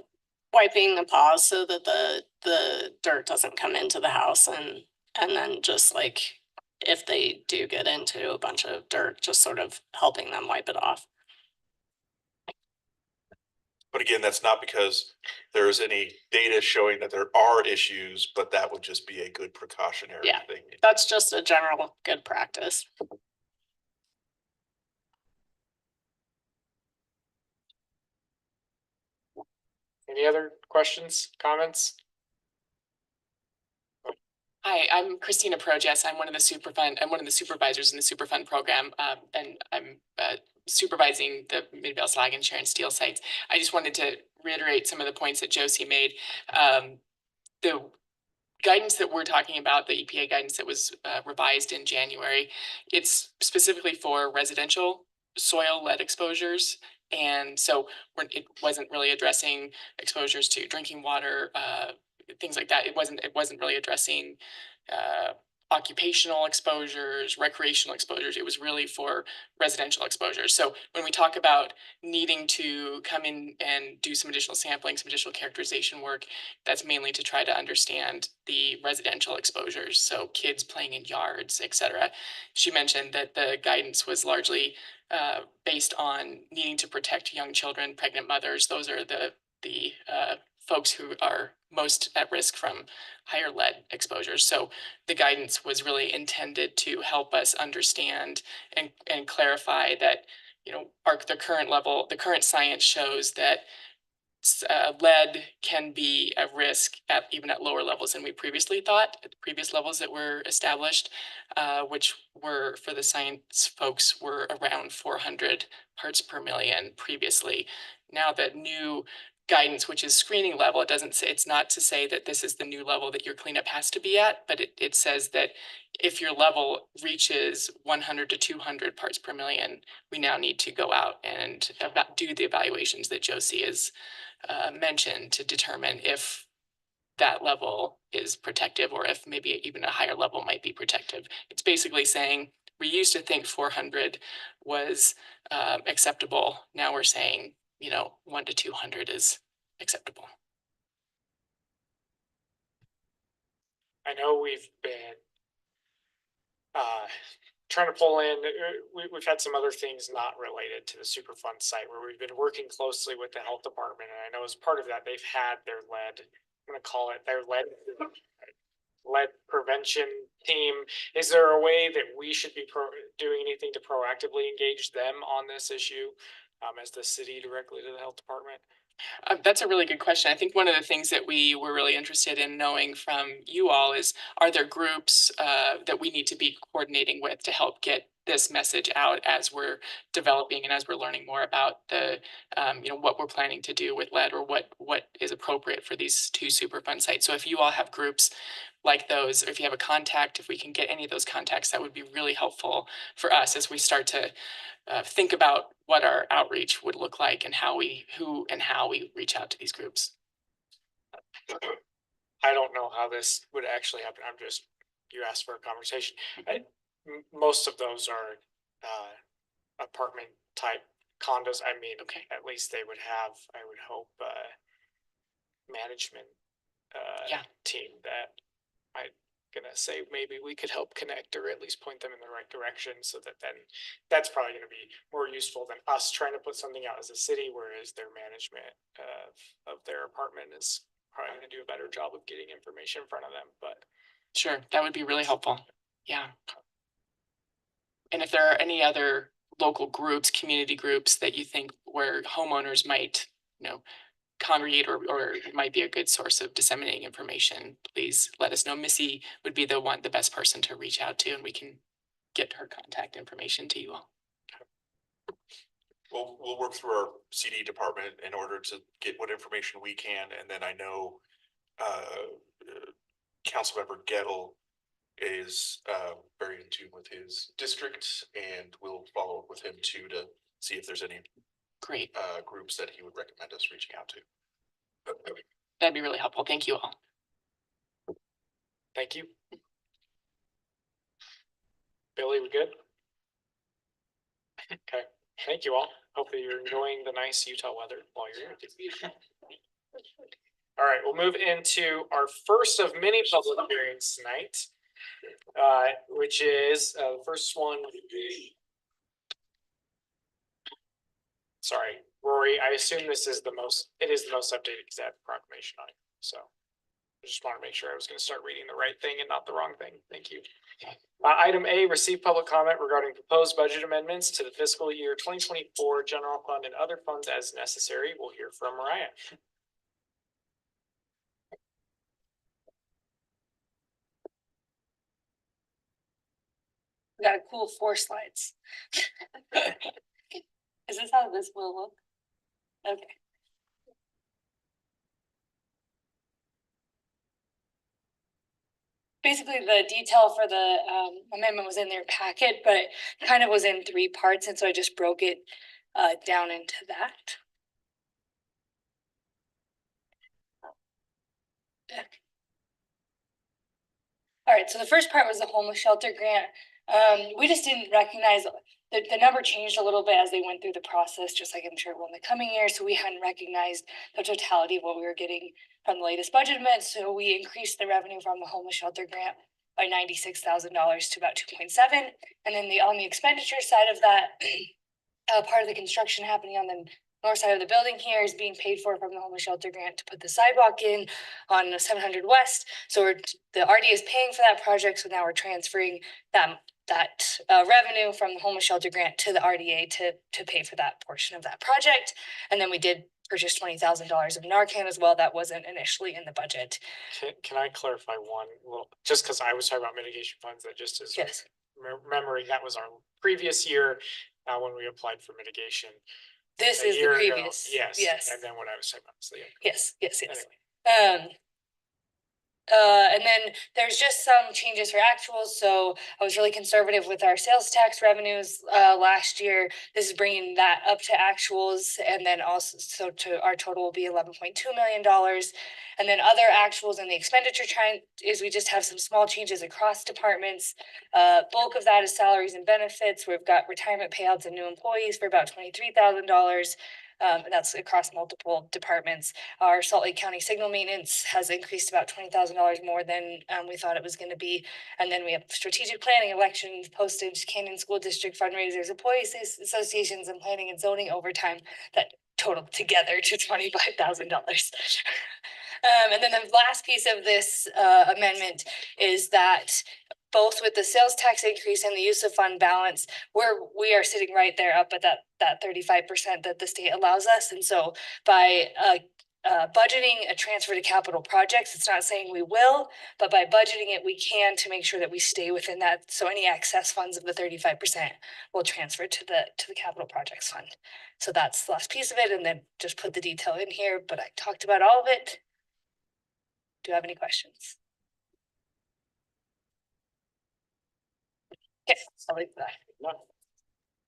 K: wiping the paws so that the dirt doesn't come into the house, and then just if they do get into a bunch of dirt, just sort of helping them wipe it off.
I: But again, that's not because there is any data showing that there are issues, but that would just be a good precautionary thing.
K: That's just a general good practice.
E: Any other questions, comments?
L: Hi, I'm Christina Projes. I'm one of the supervisors in the Superfund program, and I'm supervising the Midvale slag and Sharon Steel sites. I just wanted to reiterate some of the points that Josie made. The guidance that we're talking about, the EPA guidance that was revised in January, it's specifically for residential soil lead exposures. And so it wasn't really addressing exposures to drinking water, things like that. It wasn't really addressing occupational exposures, recreational exposures. It was really for residential exposures. So when we talk about needing to come in and do some additional sampling, some additional characterization work, that's mainly to try to understand the residential exposures. So kids playing in yards, etc. She mentioned that the guidance was largely based on needing to protect young children, pregnant mothers. Those are the folks who are most at risk from higher lead exposures. So the guidance was really intended to help us understand and clarify that, the current science shows that lead can be a risk even at lower levels than we previously thought, at the previous levels that were established, which were for the science folks were around 400 parts per million previously. Now that new guidance, which is screening level, it doesn't say, it's not to say that this is the new level that your cleanup has to be at, but it says that if your level reaches 100 to 200 parts per million, we now need to go out and do the evaluations that Josie has mentioned to determine if that level is protective or if maybe even a higher level might be protective. It's basically saying we used to think 400 was acceptable. Now we're saying, 1 to 200 is acceptable.
B: I know we've been trying to pull in, we've had some other things not related to the Superfund site where we've been working closely with the health department. And I know as part of that, they've had their lead, I'm gonna call it their lead prevention team. Is there a way that we should be doing anything to proactively engage them on this issue as the city directly to the health department?
L: That's a really good question. I think one of the things that we were really interested in knowing from you all is, are there groups that we need to be coordinating with to help get this message out as we're developing and as we're learning more about the, what we're planning to do with lead, or what is appropriate for these two Superfund sites. So if you all have groups like those, or if you have a contact, if we can get any of those contacts, that would be really helpful for us as we start to think about what our outreach would look like and how we reach out to these groups.
B: I don't know how this would actually happen. You asked for a conversation. Most of those are apartment type condos. I mean,
L: Okay.
B: At least they would have, I would hope, management team that I'm gonna say maybe we could help connect or at least point them in the right direction, so that then that's probably gonna be more useful than us trying to put something out as a city, whereas their management of their apartment is probably gonna do a better job of getting information in front of them, but.
L: Sure, that would be really helpful. Yeah. And if there are any other local groups, community groups that you think where homeowners might, congregate or might be a good source of disseminating information, please let us know. Missy would be the best person to reach out to, and we can get her contact information to you all.
I: We'll work through our CD department in order to get what information we can, and then I know Councilmember Gettle is very in tune with his district, and we'll follow up with him too to see if there's any
L: Great.
I: Groups that he would recommend us reaching out to.
L: That'd be really helpful. Thank you all.
B: Thank you. Billy, we good? Okay, thank you all. Hopefully you're enjoying the nice Utah weather while you're here. All right, we'll move into our first of many public hearings tonight, which is the first one. Sorry, Rory, I assume this is the most updated because I have a proclamation on it. So I just want to make sure I was going to start reading the right thing and not the wrong thing. Thank you. Item A, receive public comment regarding proposed budget amendments to the fiscal year 2024 general fund and other funds as necessary. We'll hear from Mariah.
M: We got a cool 4 slides. Is this how this will look? Okay. Basically, the detail for the amendment was in their packet, but it kind of was in 3 parts, and so I just broke it down into that. All right, so the first part was the homeless shelter grant. We just didn't recognize the number changed a little bit as they went through the process, just like I'm sure it will in the coming year. So we hadn't recognized the totality of what we were getting from the latest budget amendment. So we increased the revenue from the homeless shelter grant by $96,000 to about 2.7. And then on the expenditure side of that, part of the construction happening on the north side of the building here is being paid for from the homeless shelter grant to put the sidewalk in on 700 West. So the RDA is paying for that project. So now we're transferring that revenue from the homeless shelter grant to the RDA to pay for that portion of that project. And then we did purchased $20,000 of Narcan as well. That wasn't initially in the budget.
E: Can I clarify one little, just because I was talking about mitigation funds, that just is
M: Yes,
E: remembering that was our previous year, when we applied for mitigation.
M: this
E: a
M: is the
E: year ago.
M: previous.
E: Yes.
M: Yes,
E: And then what I was talking about, so yeah.
M: yes, yes, yes.
E: Anyway.
M: And then there's just some changes for actuals. So I was really conservative with our sales tax revenues last year. This is bringing that up to actuals, and then also so to our total will be $11.2 million. And then other actuals in the expenditure trend is we just have some small changes across departments. Bulk of that is salaries and benefits. We've got retirement payouts and new employees for about $23,000. And that's across multiple departments. Our Salt Lake County signal maintenance has increased about $20,000 more than we thought it was going to be. And then we have strategic planning, elections, postage, Canyon School District fundraisers, employee associations, and planning and zoning overtime that total together to $25,000. And then the last piece of this amendment is that both with the sales tax increase and the use of fund balance, we are sitting right there up at that 35% that the state allows us. And so by budgeting a transfer to capital projects, it's not saying we will, but by budgeting it, we can to make sure that we stay within that. So any excess funds of the 35% will transfer to the capital projects fund. So that's the last piece of it, and then just put the detail in here, but I talked about all of it. Do you have any questions? Okay, I'll leave that.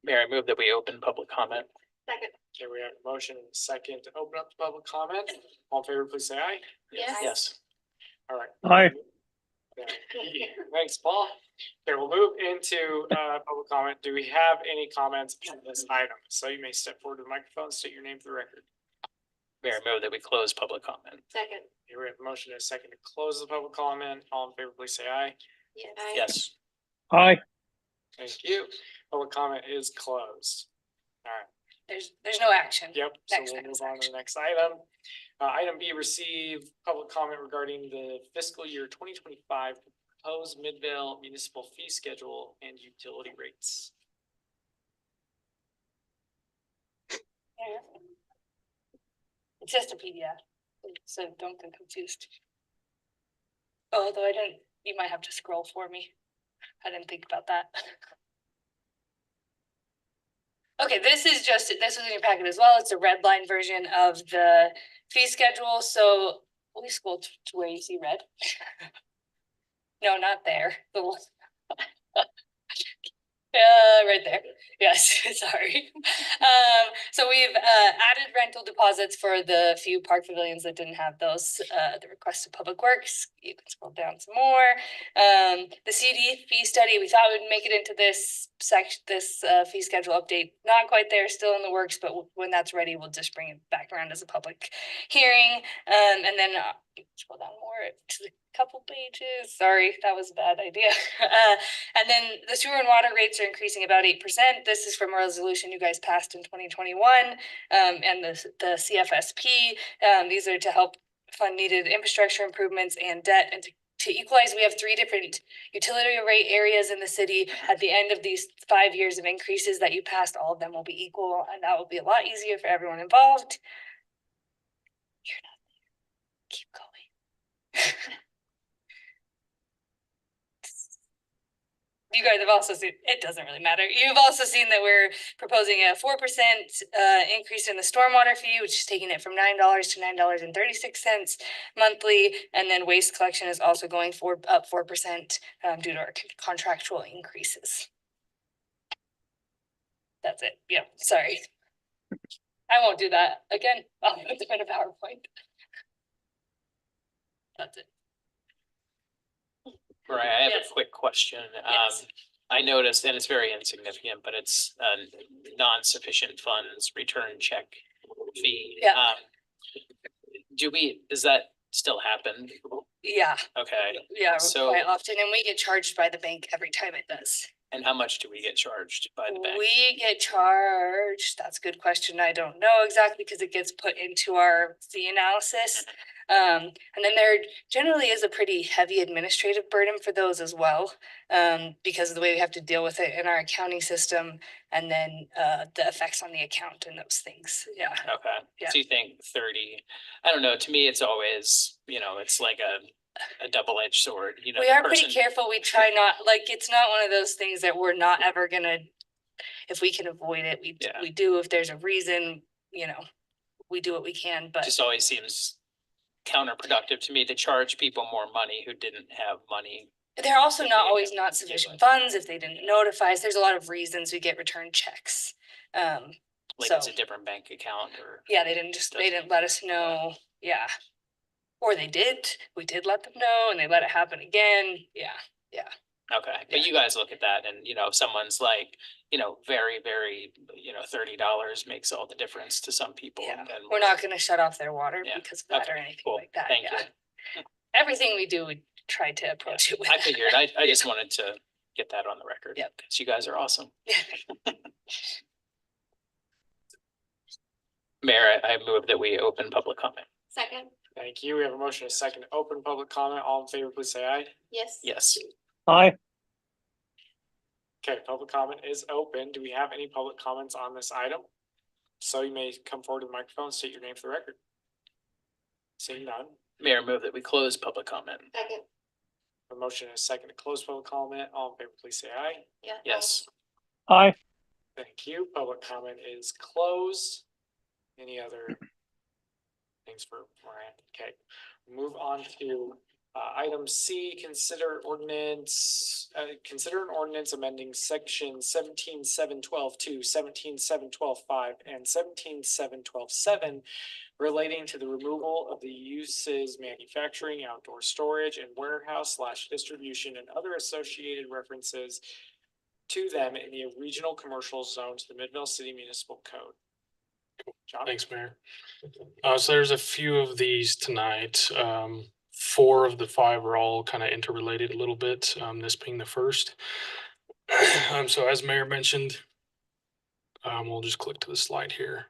D: Mayor, I move that we open public comment.
F: Second.
E: Okay, we have a motion and a second to open up the public comment. All in favor, please say aye.
F: Yes.
D: Yes.
E: All right.
G: Aye.
E: Yeah. Thanks, Paul. Okay, we'll move into public comment. Do we have any comments on this item? So you may step forward to the microphone, state your name for the record.
D: Mayor, I move that we close public comment.
F: Second.
E: Here we have a motion and a second to close the public comment. All in favor, please say aye.
F: Yes.
D: Yes.
G: Aye.
E: Thank you. Public comment is closed. All right.
M: There's no action.
E: Yep, so
M: Next
E: we'll
M: item.
E: move on to the next item. Item B, receive public comment regarding the fiscal year 2025 proposed Midvale municipal fee schedule and utility rates.
M: It's just a PDF, so don't get confused. Although you might have to scroll for me. I didn't think about that. Okay, this was in your packet as well. It's a red line version of the fee schedule. So we scroll to where you see red. No, not there. Right there. Yes, sorry. So we've added rental deposits for the few park pavilions that didn't have those. The request of Public Works. You can scroll down some more. The CD fee study, we thought we'd make it into this section, this fee schedule update. Not quite there, still in the works, but when that's ready, we'll just bring it back around as a public hearing. And then scroll down more to the couple pages. Sorry, that was a bad idea. And then the sewer and water rates are increasing about 8%. This is from a resolution you guys passed in 2021. And the CFSP. These are to help fund needed infrastructure improvements and debt. And to equalize, we have 3 different utility rate areas in the city. At the end of these 5 years of increases that you passed, all of them will be equal, and that will be a lot easier for everyone involved. You're not there. Keep going. You guys have also seen, it doesn't really matter. You've also seen that we're proposing a 4% increase in the stormwater fee, which is taking it from $9 to $9.36 monthly. And then waste collection is also going up 4% due to our contractual increases. That's it. Yep. Sorry. I won't do that again. I'll put them in a PowerPoint. That's it.
D: Right, I have
M: Yes.
D: a quick question.
M: Yes.
D: I noticed, and it's very insignificant, but it's non-sufficient funds return check fee.
M: Yeah.
D: Does that still happen?
M: Yeah.
D: Okay,
M: Yeah,
D: So-
M: quite often, and we get charged by the bank every time it does.
D: and how much do we get charged by the bank?
M: We get charged, that's a good question, I don't know exactly, because it gets put into our fee analysis. And then there generally is a pretty heavy administrative burden for those as well, because of the way we have to deal with it in our accounting system, and then the effects on the account and those things. Yeah.
D: Okay,
M: Yeah.
D: so you think 30, I don't know, to me, it's always, it's like a double-edged sword,
M: We
D: the
M: are pretty
D: person-
M: careful. We try not, like, it's not one of those things that we're not ever gonna, if we can avoid it,
D: Yeah.
M: we do. If there's a reason, we do what we can, but
D: Just always seems counterproductive to me to charge people more money who didn't have money.
M: they're also not always not sufficient funds if they didn't notify us. There's a lot of reasons we get returned checks.
D: Like
M: So,
D: it's a different bank account or.
M: yeah, they didn't let us know. Yeah. Or we did let them know and they let it happen again. Yeah.
D: Okay, but you guys look at that and, if someone's like, very, very, $30 makes all the difference to some people.
M: Yeah.
D: and
M: We're not gonna shut off their water
D: Yeah.
M: because of that
D: Okay,
M: or anything
D: cool.
M: like that.
D: Thank
M: Yeah.
D: you.
M: Everything we do, we try to approach it with.
D: I figured, I just wanted to get that on the record.
M: Yep.
D: Because you guys are awesome. Mayor, I move that we open public comment.
C: Second.
B: Thank you. We have a motion, a second to open public comment. All in favor, please say aye.
C: Yes.
D: Yes.
G: Aye.
B: Okay, public comment is open. Do we have any public comments on this item? So you may come forward to the microphone, state your name for the record. Seeing none,
D: Mayor, move that we close public comment.
C: Second.
B: a motion and a second to close public comment. All in favor, please say aye.
C: Yeah.
D: Yes.
G: Aye.
B: Thank you. Public comment is closed. Any other things for Moran? Okay, move on to item C, consider an ordinance amending section 17.7.12.2, 17.7.12.5, and 17.7.12.7 relating to the removal of the uses manufacturing, outdoor storage, and warehouse / distribution and other associated references to them in the regional commercial zone to the Midvale City Municipal Code. John?
N: Thanks, Mayor. So there's a few of these tonight. 4 of the 5 are all kind of interrelated a little bit, this being the first. So as Mayor mentioned, we'll just click to the slide here.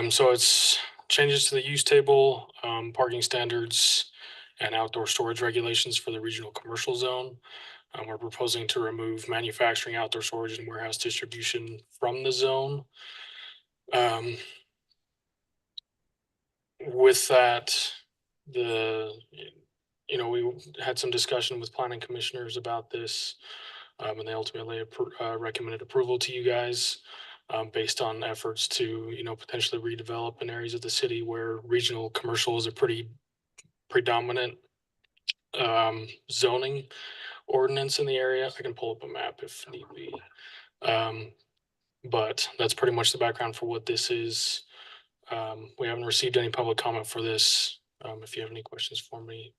N: So it's changes to the use table, parking standards, and outdoor storage regulations for the regional commercial zone. We're proposing to remove manufacturing, outdoor storage, and warehouse distribution from the zone. With that, we had some discussion with planning commissioners about this, and they ultimately recommended approval to you guys, based on efforts to, potentially redevelop in areas of the city where regional commercial is a pretty predominant zoning ordinance in the area. I can pull up a map if need be. But that's pretty much the background for what this is. We haven't received any public comment for this. If you have any questions for me.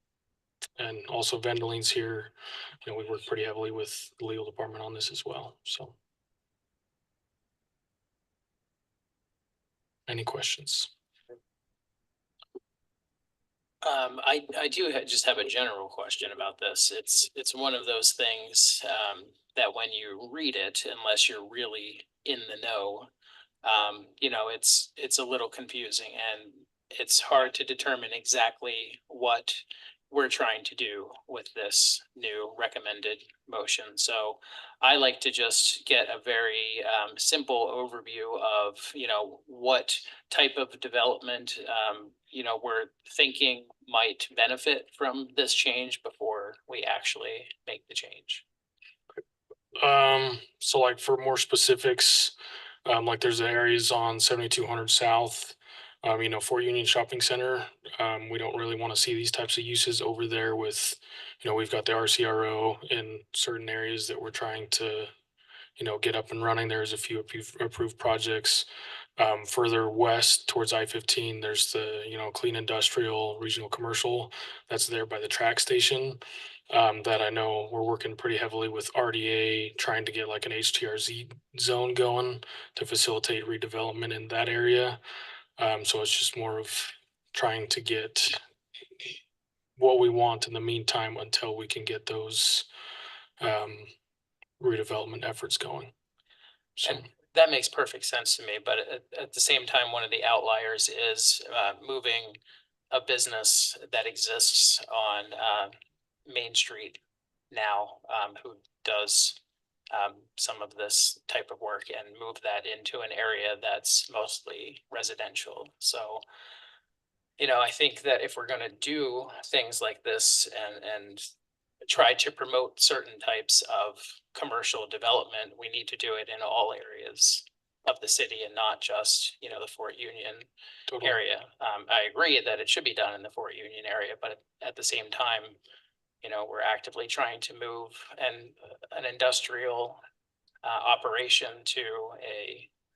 N: And also Vendeline's here. We work pretty heavily with the legal department on this as well, so. Any questions?
D: I do just have a general question about this. It's one of those things, that when you read it, unless you're really in the know, it's a little confusing and it's hard to determine exactly what we're trying to do with this new recommended motion. So I like to just get a very simple overview of, what type of development, we're thinking might benefit from this change before we actually make the change.
N: So like for more specifics, like there's areas on 7200 South, Fort Union Shopping Center. We don't really want to see these types of uses over there with, we've got the RCRO in certain areas that we're trying to, get up and running. There's a few approved projects. Further west towards I-15, there's the, clean industrial regional commercial that's there by the track station. That I know we're working pretty heavily with RDA, trying to get like an HTRZ zone going to facilitate redevelopment in that area. So it's just more of trying to get what we want in the meantime until we can get those redevelopment efforts going. So.
D: And that makes perfect sense to me, but at the same time, one of the outliers is moving a business that exists on Main Street now, who does some of this type of work and move that into an area that's mostly residential. So, you know, I think that if we're gonna do things like this and try to promote certain types of commercial development, we need to do it in all areas of the city and not just, you know, the Fort Union
N: Totally.
D: area. I agree that it should be done in the Fort Union area, but at the same time, you know, we're actively trying to move an industrial operation to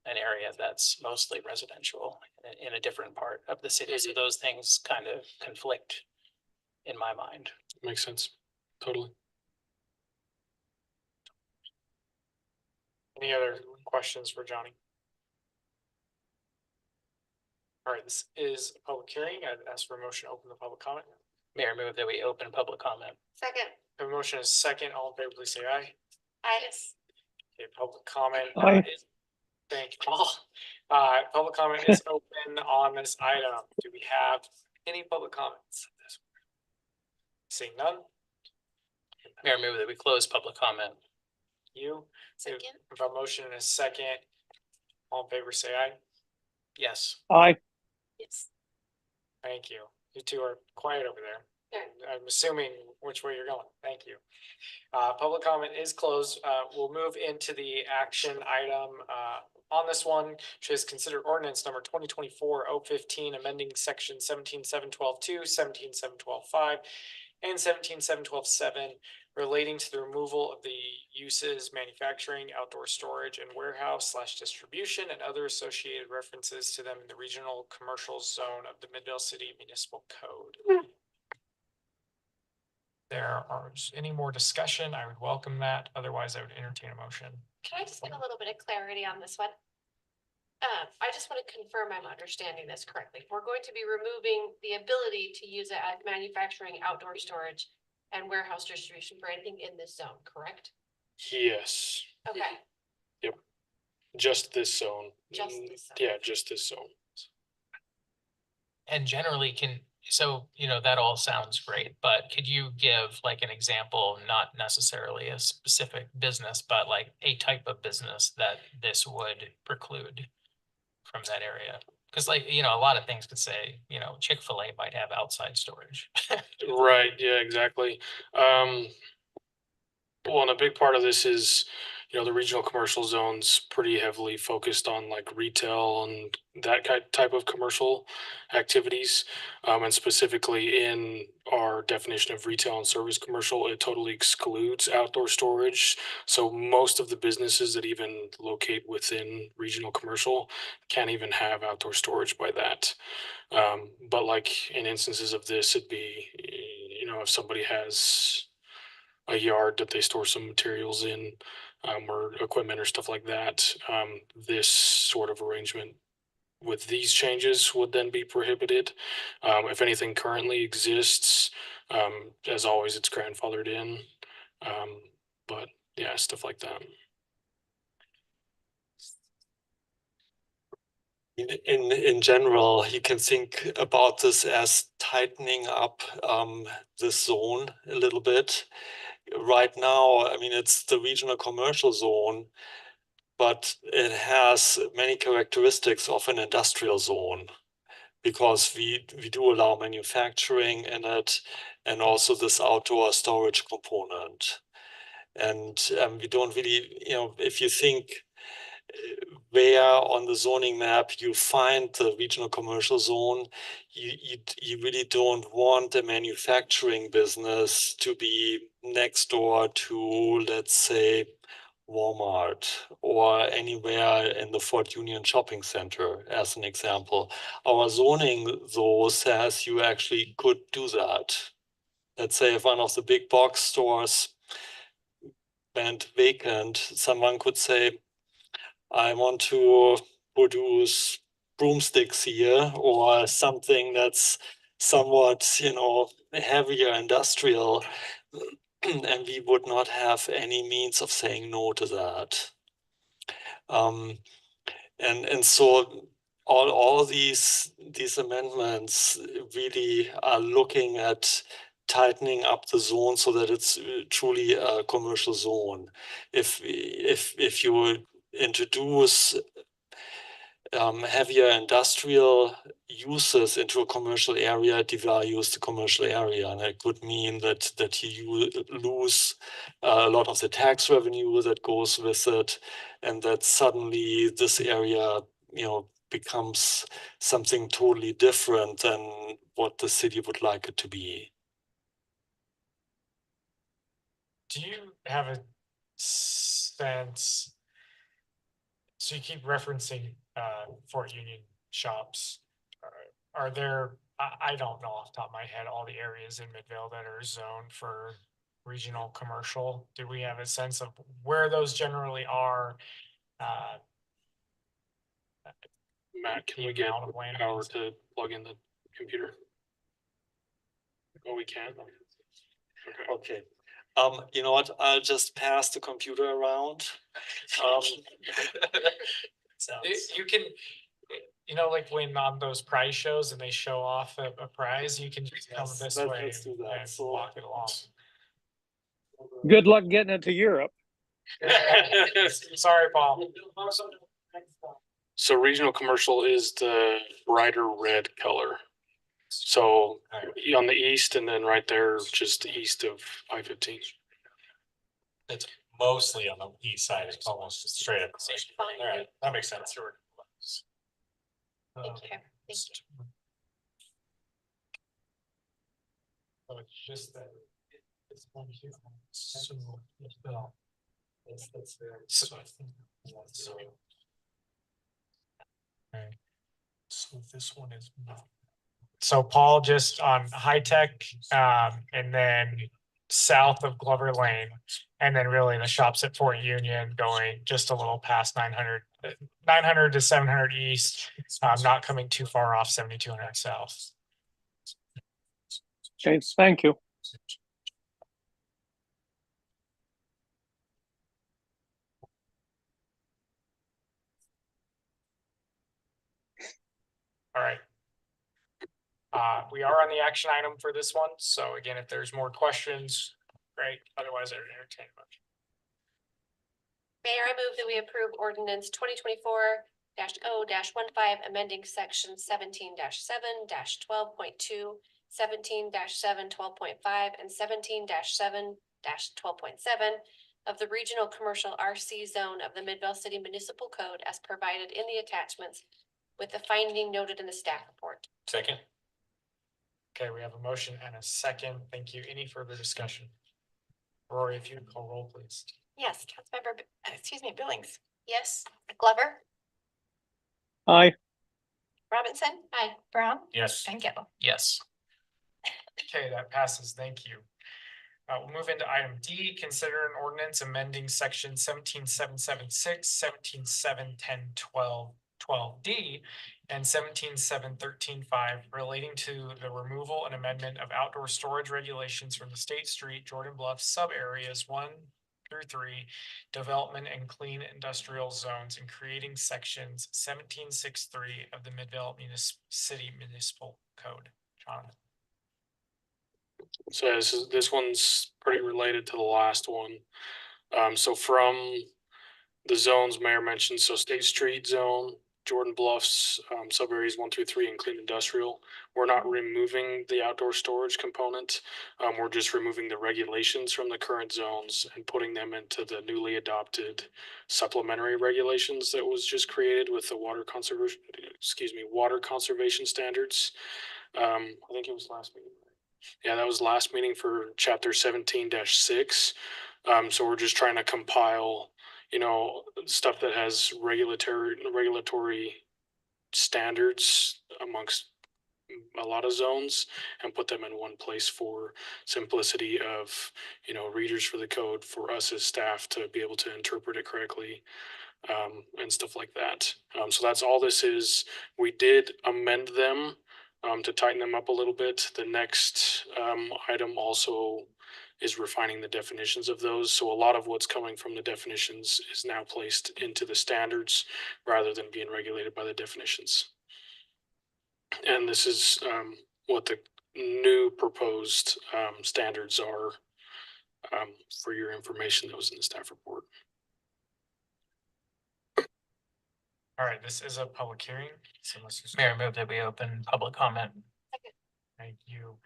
D: an area that's mostly residential in a different part of the city. So those things kind of conflict in my mind.
N: Makes sense. Totally.
B: Any other questions for Johnny? All right, this is a public hearing. I'd ask for a motion to open the public comment.
D: Mayor, move that we open public comment.
F: Second.
B: A motion is second. All in favor, please say aye.
F: Aye.
B: Okay, public comment.
G: Aye.
B: Thank you all. Public comment is open on this item. Do we have any public comments? Seeing none,
D: Mayor, move that we close public comment.
B: you,
F: Second.
B: if a motion and a second, all in favor, say aye.
D: Yes.
G: Aye.
F: Yes.
B: Thank you. You two are quiet over there. I'm assuming which way you're going. Thank you. Public comment is closed. We'll move into the action item on this one, which is consider ordinance number 2024-015, amending section 17.7.12.2, 17.7.12.5, and 17.7.12.7 relating to the removal of the uses manufacturing, outdoor storage, and warehouse / distribution and other associated references to them in the regional commercial zone of the Midvale City Municipal Code. There are any more discussion, I would welcome that. Otherwise, I would entertain a motion.
O: Can I just get a little bit of clarity on this one? I just want to confirm I'm understanding this correctly. We're going to be removing the ability to use it as manufacturing, outdoor storage, and warehouse distribution for anything in this zone, correct?
N: Yes.
O: Okay,
N: Just this zone.
O: Just this zone.
N: Yeah, just this zone.
D: And generally so, you know, that all sounds great, but could you give like an example, not necessarily a specific business, but like a type of business that this would preclude from that area? Because like, you know, a lot of things could say, you know, Chick-fil-A might have outside storage.
N: Right, yeah, exactly. Well, and a big part of this is, you know, the regional commercial zone's pretty heavily focused on like retail and that type of commercial activities. And specifically in our definition of retail and service commercial, it totally excludes outdoor storage. So most of the businesses that even locate within regional commercial can't even have outdoor storage by that. But like in instances of this, it'd be, you know, if somebody has a yard that they store some materials in, or equipment or stuff like that, this sort of arrangement with these changes would then be prohibited. If anything currently exists, as always, it's grandfathered in. But yeah, stuff like that.
P: In general, you can think about this as tightening up the zone a little bit. Right now, I mean, it's the regional commercial zone, but it has many characteristics of an industrial zone because we do allow manufacturing in it and also this outdoor storage component. And we don't really, you know, if you think where on the zoning map you find the regional commercial zone, you really don't want a manufacturing business to be next door to, let's say, Walmart or anywhere in the Fort Union shopping center, as an example. Our zoning, though, says you actually could do that. Let's say if one of the big box stores went vacant, someone could say, I want to produce broomsticks here or something that's somewhat, you know, heavier industrial, and we would not have any means of saying no to that. And so all these amendments really are looking at tightening up the zone so that it's truly a commercial zone. If you would introduce heavier industrial uses into a commercial area, devalues the commercial area, and it could mean that you lose a lot of the tax revenue that goes with it, and that suddenly this area, becomes something totally different than what the city would like it to be.
B: Do you have a sense? So you keep referencing Fort Union shops. Are there, I don't know off the top of my head, all the areas in Midvale that are zoned for regional commercial? Do we have a sense of where those generally are?
N: Matt, can we get power to plug in the computer? Oh, we can?
P: Okay. You know what? I'll just pass the computer around.
B: You can, like when on those prize shows and they show off a prize, you can just come this way
P: let's do that.
B: and walk it along.
G: Good luck getting it to Europe.
B: Sorry, Paul.
N: So regional commercial is the brighter red color. So on the east and then right there, just east of I-15.
B: It's mostly on the east side. It's almost straight up. All right, that makes sense.
O: Thank you. Thank you.
B: So it's just that. It's one here. So that's there. So I think that's okay. So this one is. So Paul, just on high tech, and then south of Glover Lane, and then really the shops at Fort Union going just a little past 900 to 700 east, not coming too far off 7200 south.
G: Okay, thank you.
B: All right. We are on the action item for this one. So again, if there's more questions, great. Otherwise, I would entertain a motion.
O: Mayor, I move that we approve ordinance 2024-0-15, amending section 17-7, 12.2, 17-7, 12.5, and 17-7, 12.7 of the regional commercial RC zone of the Midvale City Municipal Code as provided in the attachments, with the finding noted in the staff report.
B: Second. Okay, we have a motion and a second. Thank you. Any further discussion? Rory, if you would call roll, please.
C: Yes, Councilmember, Billings.
O: Yes.
C: Glover,
G: Aye.
C: Robinson. Aye. Brown
B: Yes.
C: and Gettle.
B: Yes. Okay, that passes. Thank you. We'll move into item D, consider an ordinance amending section 17.776, 17.7, 12D, and 17.7, 13.5 relating to the removal and amendment of outdoor storage regulations from the State Street, Jordan Bluff sub areas 1 through 3, development and clean industrial zones, and creating sections 17.6.3 of the Midvale City Municipal Code. John.
N: So this one's pretty related to the last one. So from the zones Mayor mentioned, so State Street zone, Jordan Bluffs, sub areas 1 through 3, and clean industrial. We're not removing the outdoor storage component. We're just removing the regulations from the current zones and putting them into the newly adopted supplementary regulations that was just created with the water conservation standards. I think it was last meeting. Yeah, that was last meeting for chapter 17-6. So we're just trying to compile, stuff that has regulatory standards amongst a lot of zones and put them in one place for simplicity of, readers for the code, for us as staff to be able to interpret it correctly, and stuff like that. So that's all this is. We did amend them to tighten them up a little bit. The next item also is refining the definitions of those. So a lot of what's coming from the definitions is now placed into the standards rather than being regulated by the definitions. And this is what the new proposed standards are for your information that was in the staff report.
B: All right, this is a public hearing. So let's just.
D: Mayor, move that we open public comment.
B: Thank you.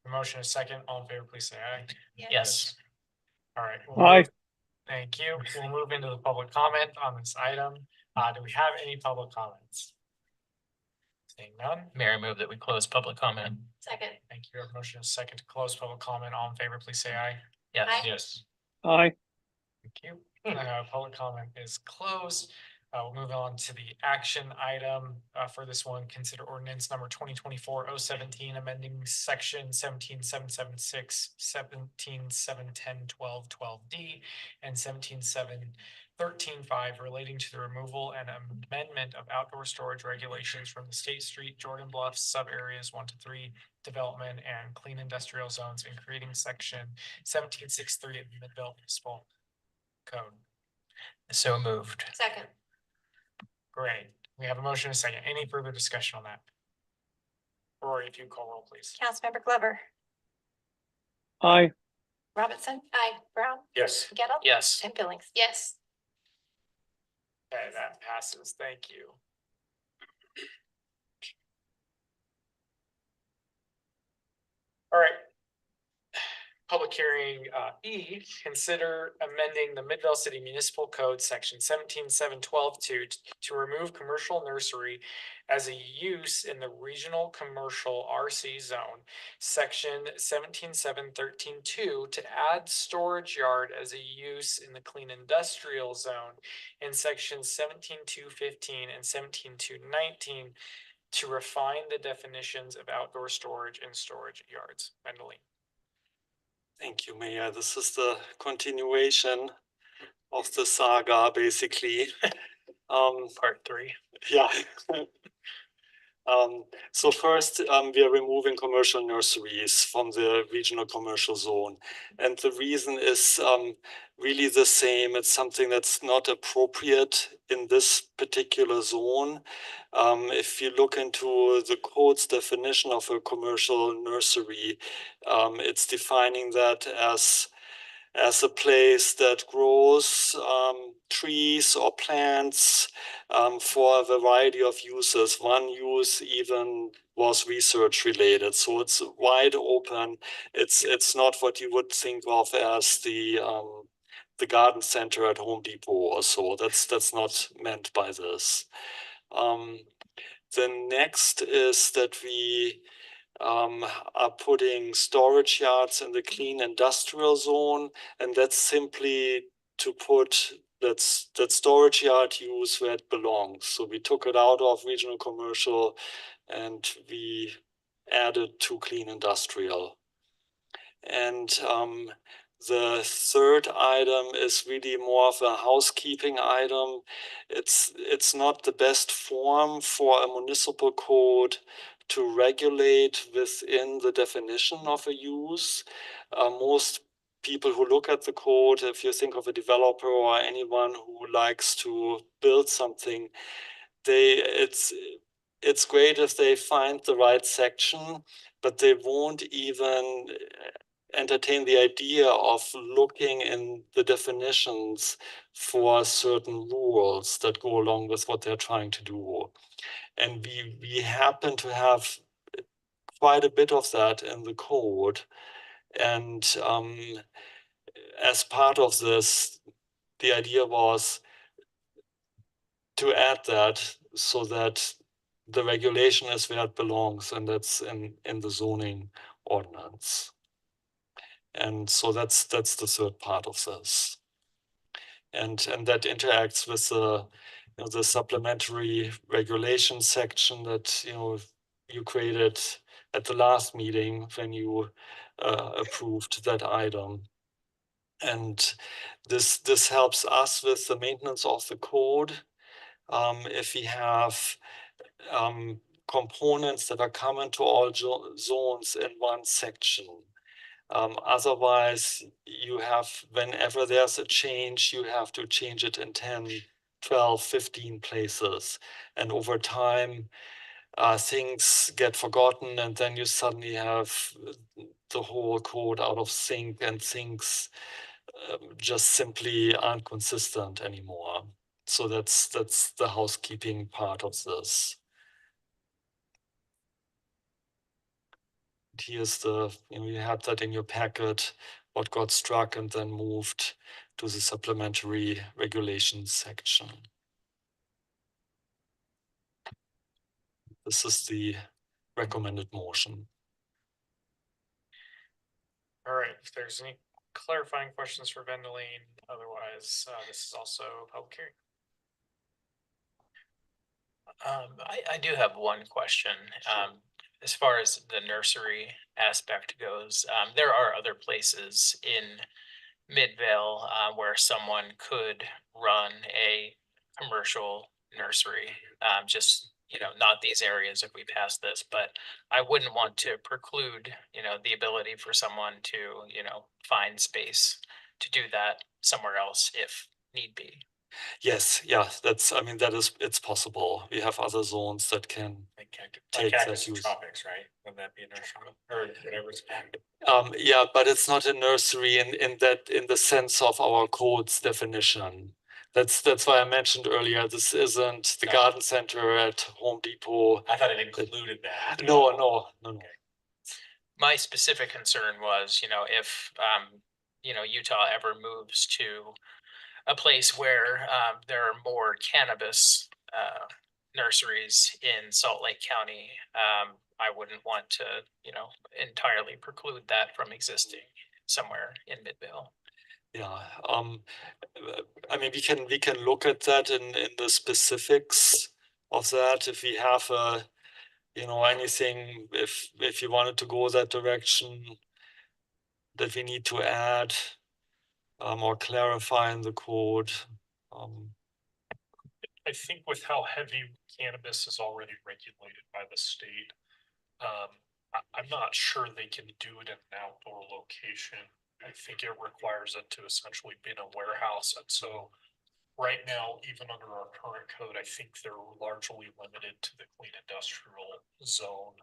B: The motion is second. All in favor, please say aye.
D: Yes.
B: All right.
G: Aye.
B: Thank you. We'll move into the public comment on this item. Do we have any public comments? Seeing none.
D: Mayor, move that we close public comment.
O: Second.
B: Thank you. Our motion is second to close public comment. All in favor, please say aye.
D: Yes.
O: Aye.
B: Yes.
G: Aye.
B: Thank you. Public comment is closed. We'll move on to the action item for this one. Consider ordinance number 2024-017, amending section 17776, 17.710, 12.12D, and 17.713.5 relating to the removal and amendment of outdoor storage regulations from the State Street, Jordan Bluffs, sub areas 1 to 3 development and clean industrial zones, and creating section 17.6.3 of the Midvale Municipal Code.
D: So moved.
O: Second.
B: Great. We have a motion and a second. Any further discussion on that? Rory, if you call roll, please.
C: Councilmember Glover,
G: Aye.
C: Robinson,
O: Aye.
C: Brown,
B: Yes.
C: Gettle.
D: Yes.
C: And Billings.
O: Yes.
B: Okay, that passes. Thank you. All right. Public hearing E, consider amending the Midvale City Municipal Code, section 17.7.12.2 to remove commercial nursery as a use in the regional commercial RC zone, section 17.7.13.2 to add storage yard as a use in the clean industrial zone, and section 17.2.15 and 17.2.19 to refine the definitions of outdoor storage and storage yards. Mendeline.
P: Thank you, Mayor. This is the continuation of the saga, basically.
B: Part 3.
P: Yeah. So first, we are removing commercial nurseries from the regional commercial zone. And the reason is really the same. It's something that's not appropriate in this particular zone. If you look into the code's definition of a commercial nursery, it's defining that as a place that grows trees or plants for a variety of uses. One use even was research related, so it's wide open. It's not what you would think of as the garden center at Home Depot or so. That's not meant by this. The next is that we are putting storage yards in the clean industrial zone, and that's simply to put that storage yard use where it belongs. So we took it out of regional commercial and we added to clean industrial. And the third item is really more of a housekeeping item. It's not the best form for a municipal code to regulate within the definition of a use. Most people who look at the code, if you think of a developer or anyone who likes to build something, it's great if they find the right section, but they won't even entertain the idea of looking in the definitions for certain rules that go along with what they're trying to do. And we happen to have quite a bit of that in the code. And as part of this, the idea was to add that so that the regulation is where it belongs, and that's in the zoning ordinance. And so that's the third part of this. And that interacts with the supplementary regulation section that you created at the last meeting when you approved that item. And this helps us with the maintenance of the code. If we have components that are common to all zones in one section. Otherwise, you have, whenever there's a change, you have to change it in 10, 12, 15 places. And over time, things get forgotten, and then you suddenly have the whole code out of sync, and things just simply aren't consistent anymore. So that's the housekeeping part of this. Here's the, you had that in your packet, what got struck and then moved to the supplementary regulations section. This is the recommended motion.
B: All right, if there's any clarifying questions for Vendaline, otherwise, this is also public hearing.
D: I do have one question. As far as the nursery aspect goes, there are other places in Midvale where someone could run a commercial nursery. Just, not these areas if we pass this, but I wouldn't want to preclude, the ability for someone to, find space to do that somewhere else if need be.
P: Yes, yeah, it's possible. We have other zones that can take that use.
B: Tropics, right? Wouldn't that be a nursery or whatever it's called?
P: Yeah, but it's not a nursery in the sense of our code's definition. That's why I mentioned earlier, this isn't the garden center at Home Depot.
B: I thought it included that.
P: No.
D: My specific concern was, if, Utah ever moves to a place where there are more cannabis nurseries in Salt Lake County, I wouldn't want to, entirely preclude that from existing somewhere in Midvale.
P: Yeah, I mean, we can look at that in the specifics of that. If we have anything, if you wanted to go that direction that we need to add or clarify in the code.
N: I think with how heavy cannabis is already regulated by the state, I'm not sure they can do it in an outdoor location. I think it requires it to essentially be in a warehouse. And so right now, even under our current code, I think they're largely limited to the clean industrial zone.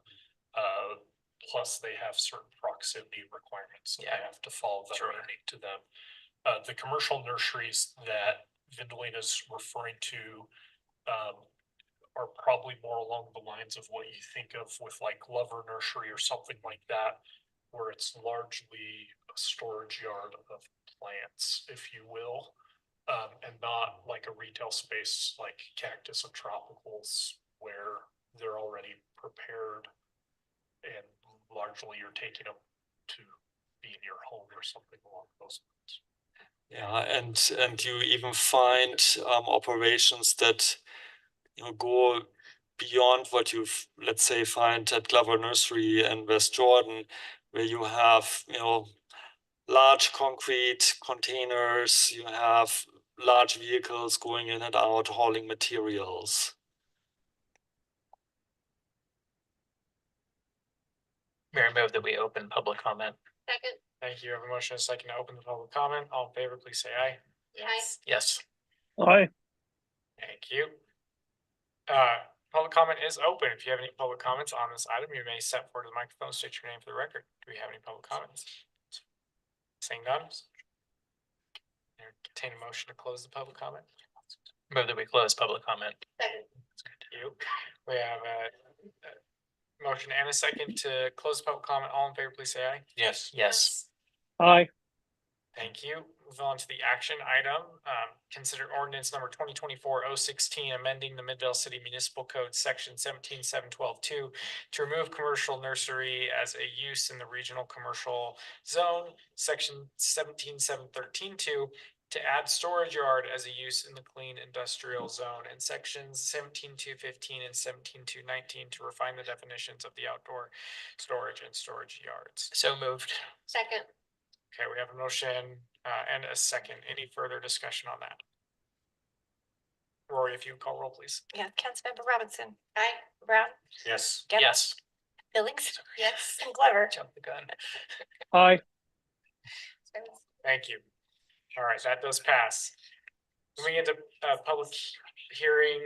N: Plus they have certain proximity requirements that they have to follow that are unique to them. The commercial nurseries that Vendaline is referring to are probably more along the lines of what you think of with like Lover Nursery or something like that, where it's largely a storage yard of plants, if you will, and not like a retail space like Cactus and Tropicals where they're already prepared and largely you're taking them to be in your home or something along those lines.
P: Yeah, and you even find operations that go beyond what you've, let's say, find at Glover Nursery and West Jordan, where you have large concrete containers, you have large vehicles going in and out hauling materials.
D: Mayor, move that we open public comment.
O: Second.
B: Thank you. I have a motion and a second to open the public comment. All in favor, please say aye.
O: Yes.
D: Yes.
G: Aye.
B: Thank you. Public comment is open. If you have any public comments on this item, you may step forward to the microphone, state your name for the record. Do we have any public comments? Seeing none. Entertain a motion to close the public comment.
D: Move that we close public comment.
O: Second.
B: Thank you. We have a motion and a second to close the public comment. All in favor, please say aye.
D: Yes. Yes.
G: Aye.
B: Thank you. Move on to the action item. Consider ordinance number 2024-016, amending the Midvale City Municipal Code section 17.7.12.2 to remove commercial nursery as a use in the regional commercial zone, section 17.7.13.2 to add storage yard as a use in the clean industrial zone, and sections 17.2.15 and 17.2.19 to refine the definitions of the outdoor storage and storage yards.
D: So moved.
O: Second.
B: Okay, we have a motion and a second. Any further discussion on that? Rory, if you call roll, please.
C: Yeah, Councilmember Robinson.
O: Aye.
C: Brown.
B: Yes.
C: Gettle.
D: Yes.
C: Billings.
O: Yes.
C: And Glover.
D: Jump the gun.
G: Aye.
B: Thank you. All right, that does pass. Moving into public hearing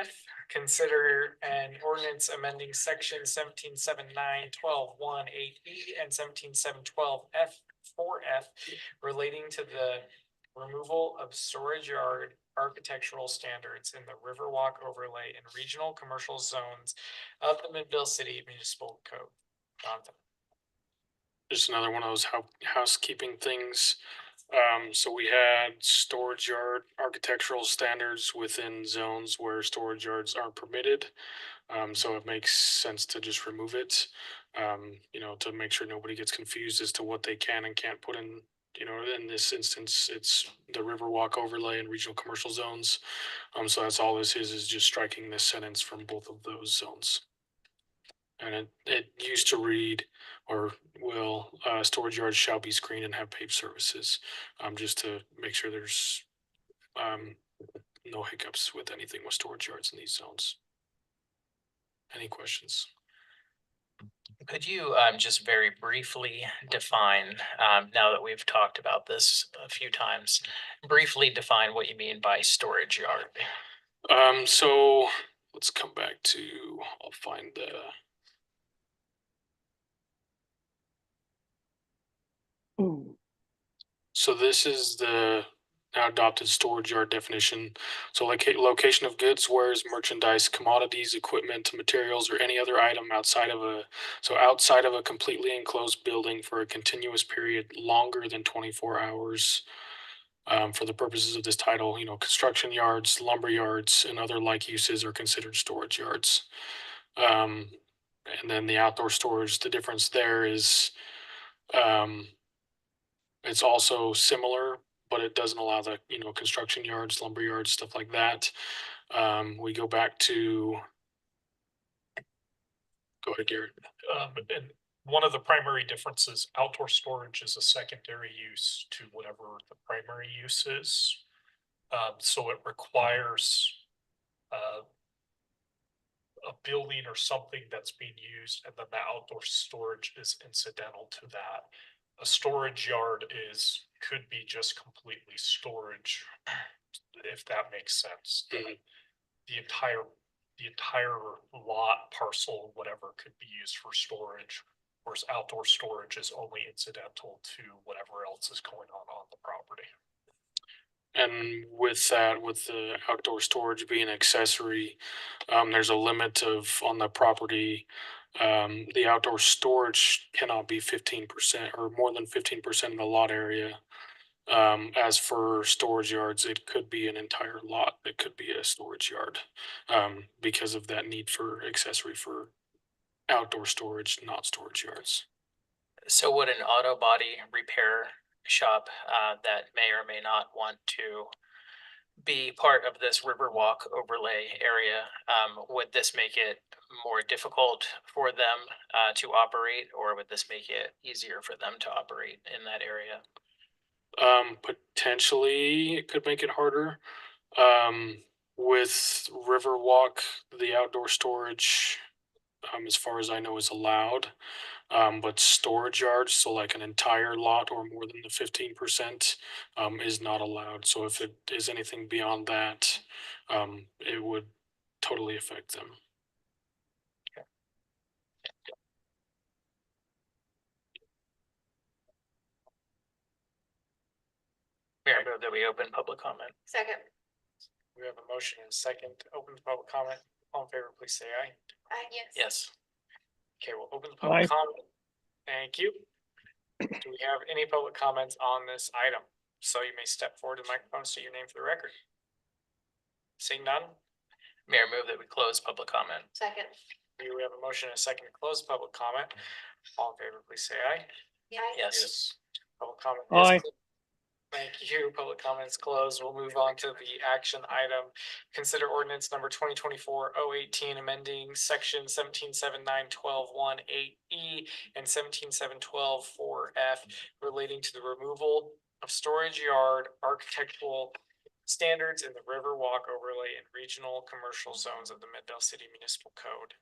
B: F, consider an ordinance amending section 1779-12-1-8E and 17.7.12 F4F relating to the removal of storage yard architectural standards in the Riverwalk overlay in regional commercial zones of the Midvale City Municipal Code. Jonathan.
N: Just another one of those housekeeping things. So we had storage yard architectural standards within zones where storage yards aren't permitted. So it makes sense to just remove it. To make sure nobody gets confused as to what they can and can't put in. In this instance, it's the Riverwalk overlay and regional commercial zones. So that's all this is just striking this sentence from both of those zones. And it used to read, or will, storage yards shall be screened and have paved surfaces, just to make sure there's no hiccups with anything with storage yards in these zones. Any questions?
D: Could you just very briefly define, now that we've talked about this a few times, briefly define what you mean by storage yard?
N: So let's come back to, I'll find the. So this is the now adopted storage yard definition. So like location of goods, wares, merchandise, commodities, equipment, materials, or any other item outside of a completely enclosed building for a continuous period longer than 24 hours. For the purposes of this title, construction yards, lumber yards, and other like uses are considered storage yards. And then the outdoor storage, the difference there is it's also similar, but it doesn't allow the, construction yards, lumber yards, stuff like that. We go back to. Go ahead, Garrett.
B: And one of the primary differences, outdoor storage is a secondary use to whatever the primary use is. So it requires a building or something that's being used, and then the outdoor storage is incidental to that. A storage yard could be just completely storage, if that makes sense. The entire lot, parcel, whatever could be used for storage, whereas outdoor storage is only incidental to whatever else is going on the property.
N: And with that, with the outdoor storage being accessory, there's a limit on the property. The outdoor storage cannot be 15% or more than 15% of the lot area. As for storage yards, it could be an entire lot. It could be a storage yard, because of that need for accessory for outdoor storage, not storage yards.
D: So would an auto body repair shop that may or may not want to be part of this Riverwalk overlay area, would this make it more difficult for them to operate, or would this make it easier for them to operate in that area?
N: Potentially it could make it harder. With Riverwalk, the outdoor storage, as far as I know, is allowed. But storage yards, so like an entire lot or more than the 15%, is not allowed. So if it is anything beyond that, it would totally affect them.
D: Mayor, I move that we open public comment.
O: Second.
B: We have a motion and a second to open the public comment. All in favor, please say aye.
O: Yes.
D: Yes.
B: Okay, we'll open the public
G: Aye.
B: comment. Thank you. Do we have any public comments on this item? So you may step forward to the microphone, state your name for the record. Seeing none,
D: Mayor, move that we close public comment.
O: Second.
B: we have a motion and a second to close public comment. All in favor, please say aye.
D: Yes.
B: Public comment
G: Aye.
B: is closed. Thank you. Public comments closed. We'll move on to the action item. Consider ordinance number 2024-018, amending section 17.7.9.12.1.8E and 17.7.12.4F relating to the removal of storage yard architectural standards in the Riverwalk overlay and regional commercial zones of the Midvale City Municipal Code.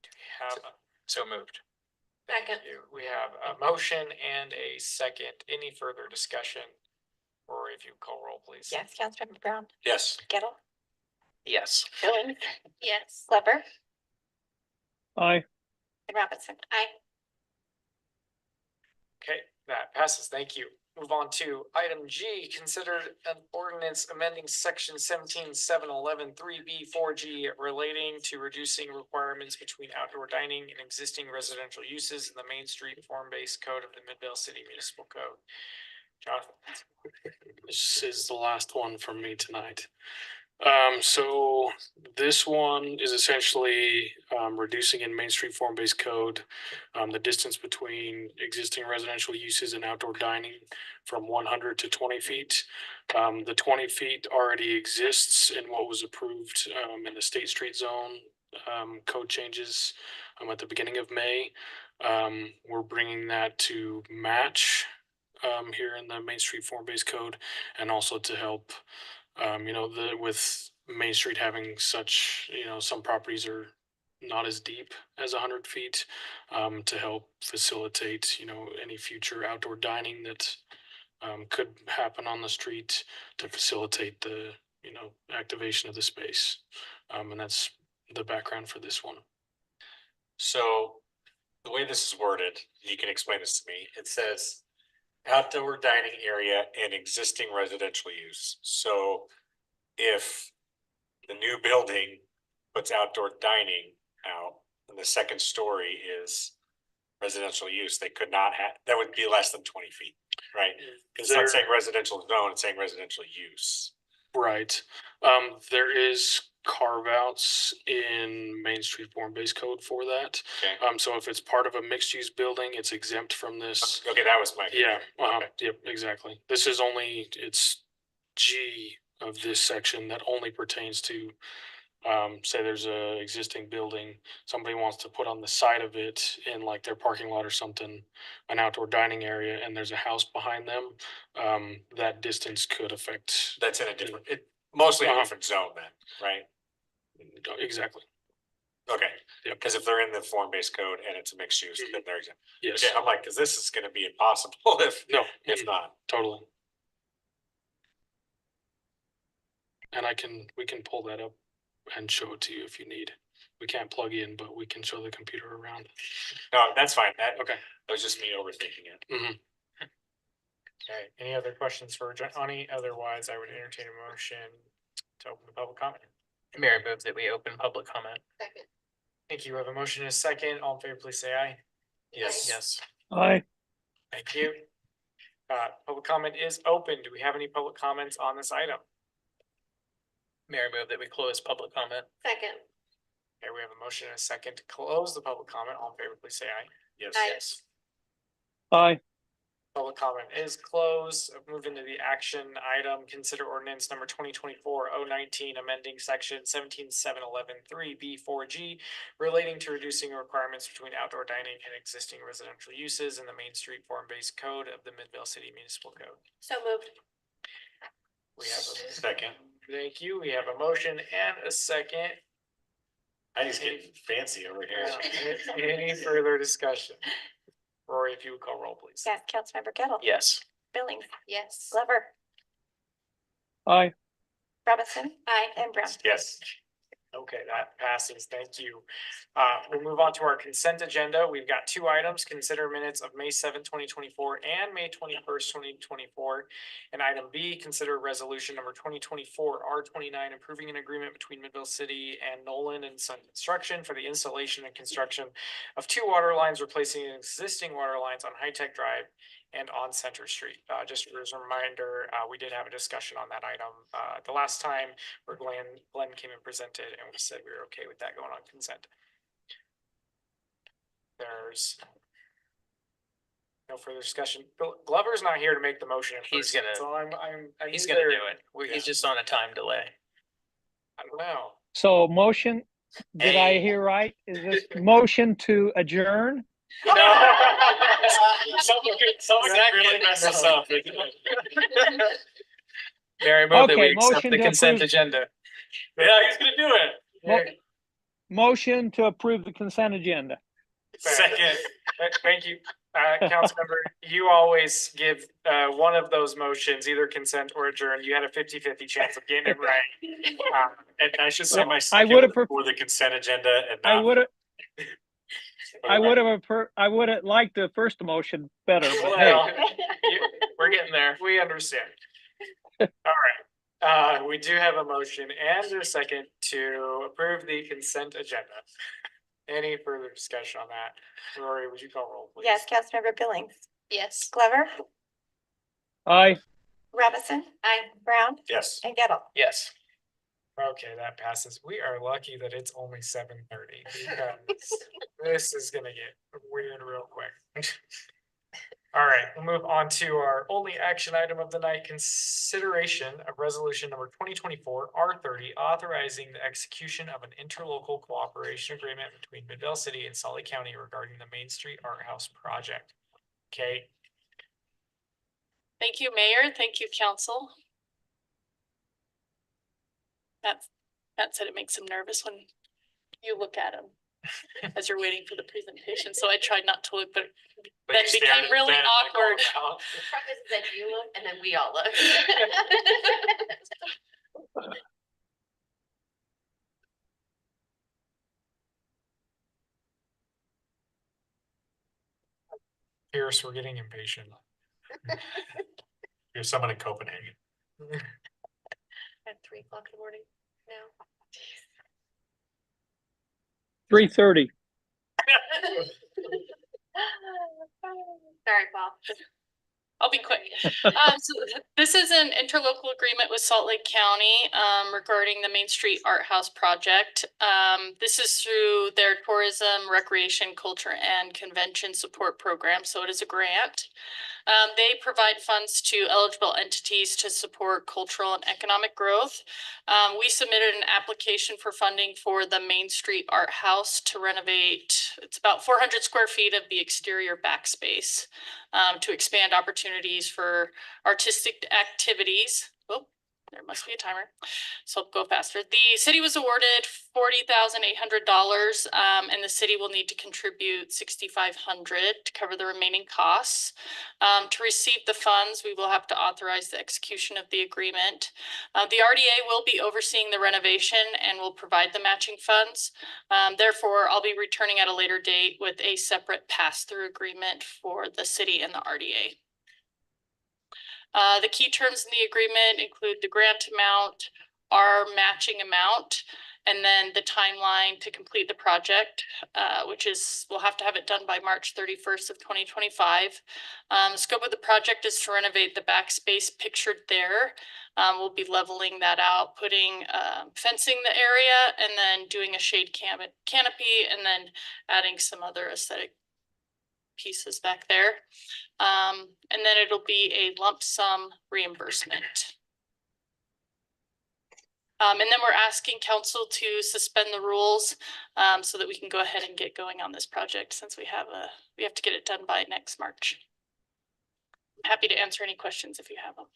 B: Do we have
D: So moved.
O: Second.
B: We have a motion and a second. Any further discussion? Rory, if you call roll, please.
C: Yes, Councilmember Brown,
H: Yes.
C: Gettle,
D: Yes.
C: Billings,
O: Yes.
C: Glover,
G: Aye.
C: and Robinson.
O: Aye.
B: Okay, that passes. Thank you. Move on to item G, consider an ordinance amending section 17.711.3B.4G relating to reducing requirements between outdoor dining and existing residential uses in the Main Street form-based code of the Midvale City Municipal Code. Jonathan.
N: This is the last one from me tonight. So this one is essentially reducing in Main Street form-based code the distance between existing residential uses and outdoor dining from 100 to 20 feet. The 20 feet already exists in what was approved in the State Street Zone code changes at the beginning of May. We're bringing that to match here in the Main Street form-based code, and also to help with Main Street having such, some properties are not as deep as 100 feet, to help facilitate, any future outdoor dining that could happen on the street, to facilitate the, activation of the space. And that's the background for this one.
H: So the way this is worded, you can explain this to me. It says outdoor dining area and existing residential use. So if the new building puts outdoor dining out and the second story is residential use, they could not have, that would be less than 20 feet, right? It's not saying residential zone, it's saying residential use.
N: Right. There is carve outs in Main Street form-based code for that.
H: Okay.
N: So if it's part of a mixed use building, it's exempt from this.
H: Okay, that was my.
N: Yeah,
H: Okay.
N: yep, exactly. This is only, it's G of this section that only pertains to, say there's a existing building, somebody wants to put on the side of it in like their parking lot or something, an outdoor dining area, and there's a house behind them, that distance could affect.
H: That's in a different, mostly a different zone then, right?
N: Exactly.
H: Okay,
N: Yep.
H: because if they're in the form-based code and it's a mixed use, then they're exempt.
N: Yes.
H: Okay, I'm like, because this is gonna be impossible if
N: It's
H: not.
N: totally. And we can pull that up and show it to you if you need. We can't plug in, but we can show the computer around.
H: No, that's fine.
N: Okay.
H: That was just me overthinking it.
N: Mm-hmm.
B: Okay, any other questions for Johnny? Otherwise, I would entertain a motion to open the public comment.
D: Mayor moves that we open public comment.
O: Second.
B: Thank you. We have a motion and a second. All in favor, please say aye.
H: Yes.
D: Yes.
G: Aye.
B: Thank you. Public comment is open. Do we have any public comments on this item?
D: Mayor move that we close public comment.
O: Second.
B: Okay, we have a motion and a second to close the public comment. All in favor, please say aye.
H: Yes.
O: Aye.
B: Yes.
G: Aye.
B: Public comment is closed. Move into the action item. Consider ordinance number 2024-019, amending section 17.711.3B.4G relating to reducing requirements between outdoor dining and existing residential uses in the Main Street form-based code of the Midvale City Municipal Code.
O: So moved.
B: We have a
H: Second.
B: thank you. We have a motion and a second.
H: I just get fancy over here.
B: Any further discussion? Rory, if you would call roll, please.
C: Yes, Councilmember Kettle.
D: Yes.
C: Billings,
O: Yes.
C: Glover,
G: Aye.
C: Robinson,
O: Aye.
C: and Brown.
H: Yes.
B: Okay, that passes. Thank you. We'll move on to our consent agenda. We've got two items. Consider minutes of May 7th, 2024 and May 21st, 2024. And item B, consider resolution number 2024-R29, approving an agreement between Midvale City and Nolan and Sun Construction for the installation and construction of two water lines, replacing existing water lines on High Tech Drive and on Center Street. Just as a reminder, we did have a discussion on that item the last time where Glenn came and presented, and we said we were okay with that going on consent. There's no further discussion. Glover's not here to make the motion.
D: He's gonna
B: He's
D: do it. He's just on a time delay.
B: I don't know.
G: So motion, did I hear right? Is this motion to adjourn?
B: Someone really messed us up.
D: Mayor move that we
G: Okay,
D: accept
G: motion
D: the
G: to
D: consent
G: approve.
D: agenda.
B: Yeah, he's gonna do it.
G: Motion to approve the consent agenda.
B: Second. Thank you. Councilmember, you always give one of those motions, either consent or adjourn. You had a 50-50 chance of getting it right.
H: And I should say my
G: I
H: second
G: would
H: was
G: have,
H: for the consent agenda and
G: I
H: not.
G: would have, I would have liked the first motion better, but hey.
B: Well, we're getting there. We understand. All right. We do have a motion and a second to approve the consent agenda. Any further discussion on that? Rory, would you call roll, please?
C: Yes, Councilmember Billings,
F: Yes.
C: Glover,
G: Aye.
C: Robinson, Brown,
H: Yes.
C: and Gettle.
B: Yes. Okay, that passes. We are lucky that it's only 7:30 because this is gonna get weird real quick. All right, we'll move on to our only action item of the night, consideration of resolution number 2024 R30, authorizing the execution of an interlocal cooperation agreement between Midvale City and Salt Lake County regarding the Main Street Art House project. Okay,
K: Thank you, Mayor. Thank you, Council. That said, it makes him nervous when you look at him as you're waiting for the presentation. So I tried not to look, but then
B: you stared
K: became
B: at
K: really
B: Ben, I called
K: awkward.
B: out.
O: The preface is that you look and then we all look.
B: Pierce, we're getting impatient.
H: You're someone in Copenhagen.
O: At 3:00 in the morning now.
G: 3:30.
O: Sorry, Paul.
K: I'll be quick. So this is an interlocal agreement with Salt Lake County regarding the Main Street Art House project. This is through their tourism, recreation, culture, and convention support program. So it is a grant. They provide funds to eligible entities to support cultural and economic growth. We submitted an application for funding for the Main Street Art House to renovate, it's about 400 square feet of the exterior backspace to expand opportunities for artistic activities. Oh, there must be a timer, so I'll go faster. The city was awarded $40,800, and the city will need to contribute $6,500 to cover the remaining costs. To receive the funds, we will have to authorize the execution of the agreement. The RDA will be overseeing the renovation and will provide the matching funds. Therefore, I'll be returning at a later date with a separate pass-through agreement for the city and the RDA. The key terms in the agreement include the grant amount, our matching amount, and then the timeline to complete the project, which is, we'll have to have it done by March 31st of 2025. The scope of the project is to renovate the backspace pictured there. We'll be leveling that out, putting fencing the area, and then doing a shade canopy, and then adding some other aesthetic pieces back there. And then it'll be a lump sum reimbursement. And then we're asking council to suspend the rules so that we can go ahead and get going on this project, since we have to get it done by next March. I'm happy to answer any questions if you have them.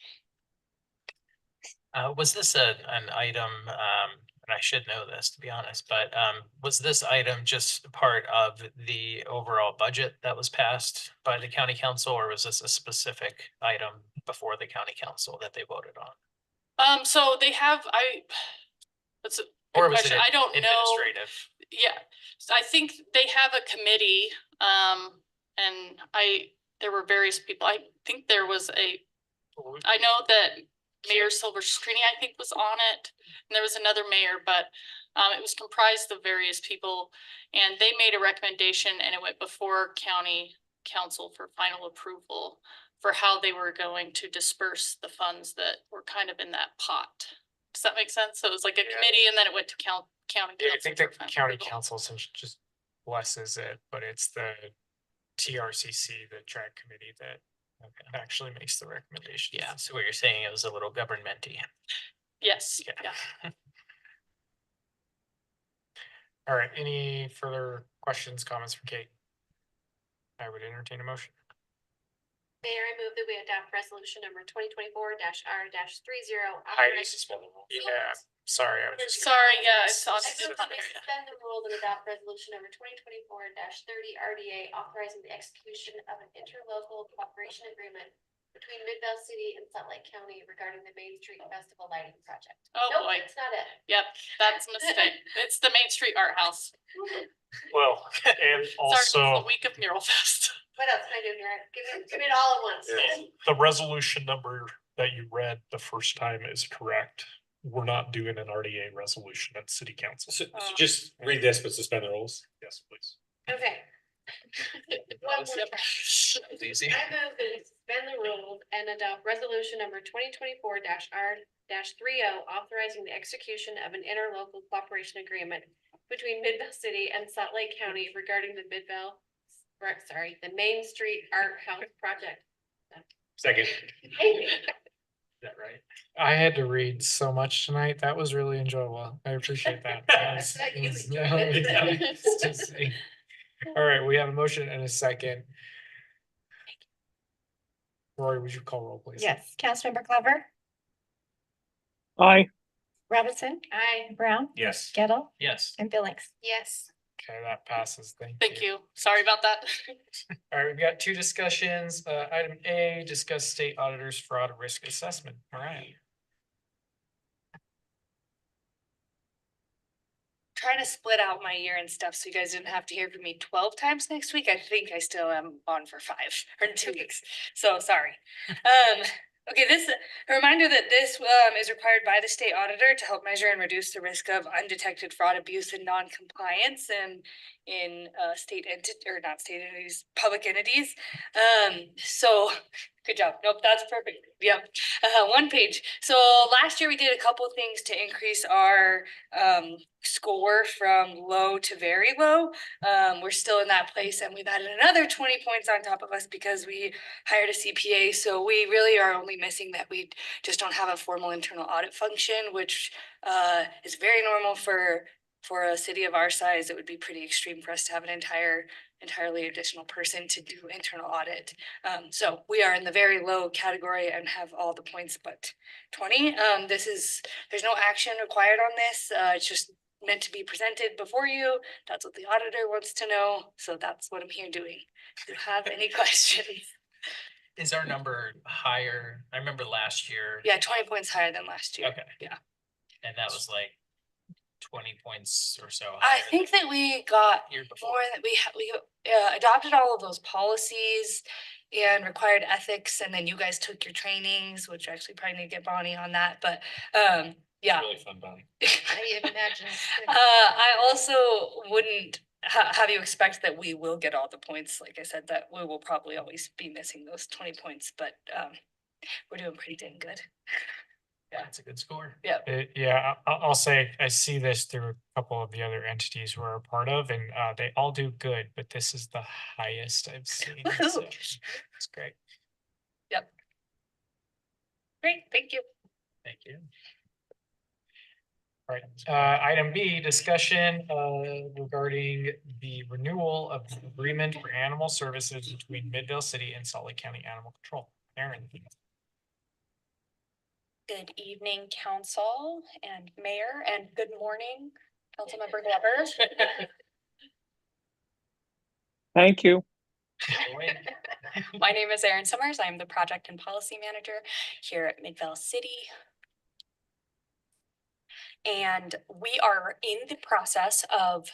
D: Was this an item, and I should know this to be honest, but was this item just part of the overall budget that was passed by the county council, or was this a specific item before the county council that they voted on?
K: So they have, that's a
D: Or
K: good
D: was
K: question.
D: it
K: I don't know.
D: administrative?
K: Yeah, so I think they have a committee, and there were various people. I think there was I know that Mayor Silverstrini, I think, was on it, and there was another mayor, but it was comprised of various people, and they made a recommendation, and it went before county council for final approval for how they were going to disperse the funds that were kind of in that pot. Does that make sense? So it was like a committee, and then it went to county council.
B: Yeah, I think the
K: for final
B: county
K: approval.
B: council just blesses it, but it's the TRCC, the track committee, that actually makes the recommendation.
D: Yeah, so what you're saying, it was a little governmenty.
K: Yes,
B: Yeah.
K: yeah.
B: All right, any further questions, comments for Kate? I would entertain a motion.
O: Mayor, I move that we adopt resolution number 2024-R-30.
B: Yeah, sorry, I was just.
K: Sorry, yeah, it's
O: I
K: awesome.
O: move that we suspend the rules and adopt resolution number 2024-30 RDA, authorizing the execution of an interlocal cooperation agreement between Midvale City and Salt Lake County regarding the Main Street Festival lighting project.
K: Oh,
O: Nope,
K: boy.
O: that's not it.
K: Yep, that's a mistake. It's the Main Street Art House.
N: Well, and
K: Sorry, it's the
N: also
K: week of Mural Fest.
O: What else can I do here? Give me it all at once.
N: the resolution number that you read the first time is correct. We're not doing an RDA resolution at city council.
H: So just read this, but suspend the rules.
N: Yes, please.
O: Okay. One more
D: Yep.
O: time.
D: That was easy.
O: I move that we suspend the rules and adopt resolution number 2024-R-30, authorizing the execution of an interlocal cooperation agreement between Midvale City and Salt Lake County regarding the the Main Street Art House project.
H: Second.
N: Is that right? I had to read so much tonight. That was really enjoyable. I appreciate that. All right, we have a motion and a second. Rory, would you call roll, please?
C: Yes, Councilmember Glover,
G: Aye.
C: Robinson,
O: Aye.
C: Brown,
H: Yes.
C: Gettle,
D: Yes.
C: and Billings.
O: Yes.
N: Okay, that passes.
K: Thank you. Sorry about that.
N: All right, we've got two discussions. Item A, discuss state auditor's fraud risk assessment. All right.
M: Trying to split out my year and stuff so you guys didn't have to hear from me 12 times next week. I think I still am on for 5 or 2 weeks. So sorry. Okay, a reminder that this is required by the state auditor to help measure and reduce the risk of undetected fraud, abuse, and non-compliance in state entity or not state entities, public entities. So good job. Nope, that's perfect. Yep. One page. So last year we did a couple things to increase our score from low to very low. We're still in that place, and we've added another 20 points on top of us because we hired a CPA. So we really are only missing that we just don't have a formal internal audit function, which is very normal for a city of our size. It would be pretty extreme for us to have an entirely additional person to do internal audit. So we are in the very low category and have all the points but 20. There's no action required on this. It's just meant to be presented before you. That's what the auditor wants to know. So that's what I'm here doing. Do you have any questions?
D: Is our number higher? I remember last year.
M: Yeah, 20 points higher than last year.
D: Okay.
M: Yeah.
D: And that was like 20 points or so.
M: I think that we got
D: Year before.
M: more that we adopted all of those policies and required ethics, and then you guys took your trainings, which actually probably need to get Bonnie on that. But yeah.
H: Really fun, Bonnie.
O: I imagine.
M: I also wouldn't have you expect that we will get all the points. Like I said, that we will probably always be missing those 20 points, but we're doing pretty dang good.
D: Yeah, it's a good score.
M: Yeah.
N: Yeah, I'll say I see this through a couple of the other entities we're a part of, and they all do good, but this is the highest I've seen. So it's great.
M: Yep. Great, thank you.
D: Thank you.
N: All right, item B, discussion regarding the renewal of the agreement for animal services between Midvale City and Salt Lake County Animal Control. Aaron.
Q: Good evening, council and mayor, and good morning, Councilmember Glover.
G: Thank you.
Q: My name is Erin Summers. I'm the project and policy manager here at Midvale City. And we are in the process of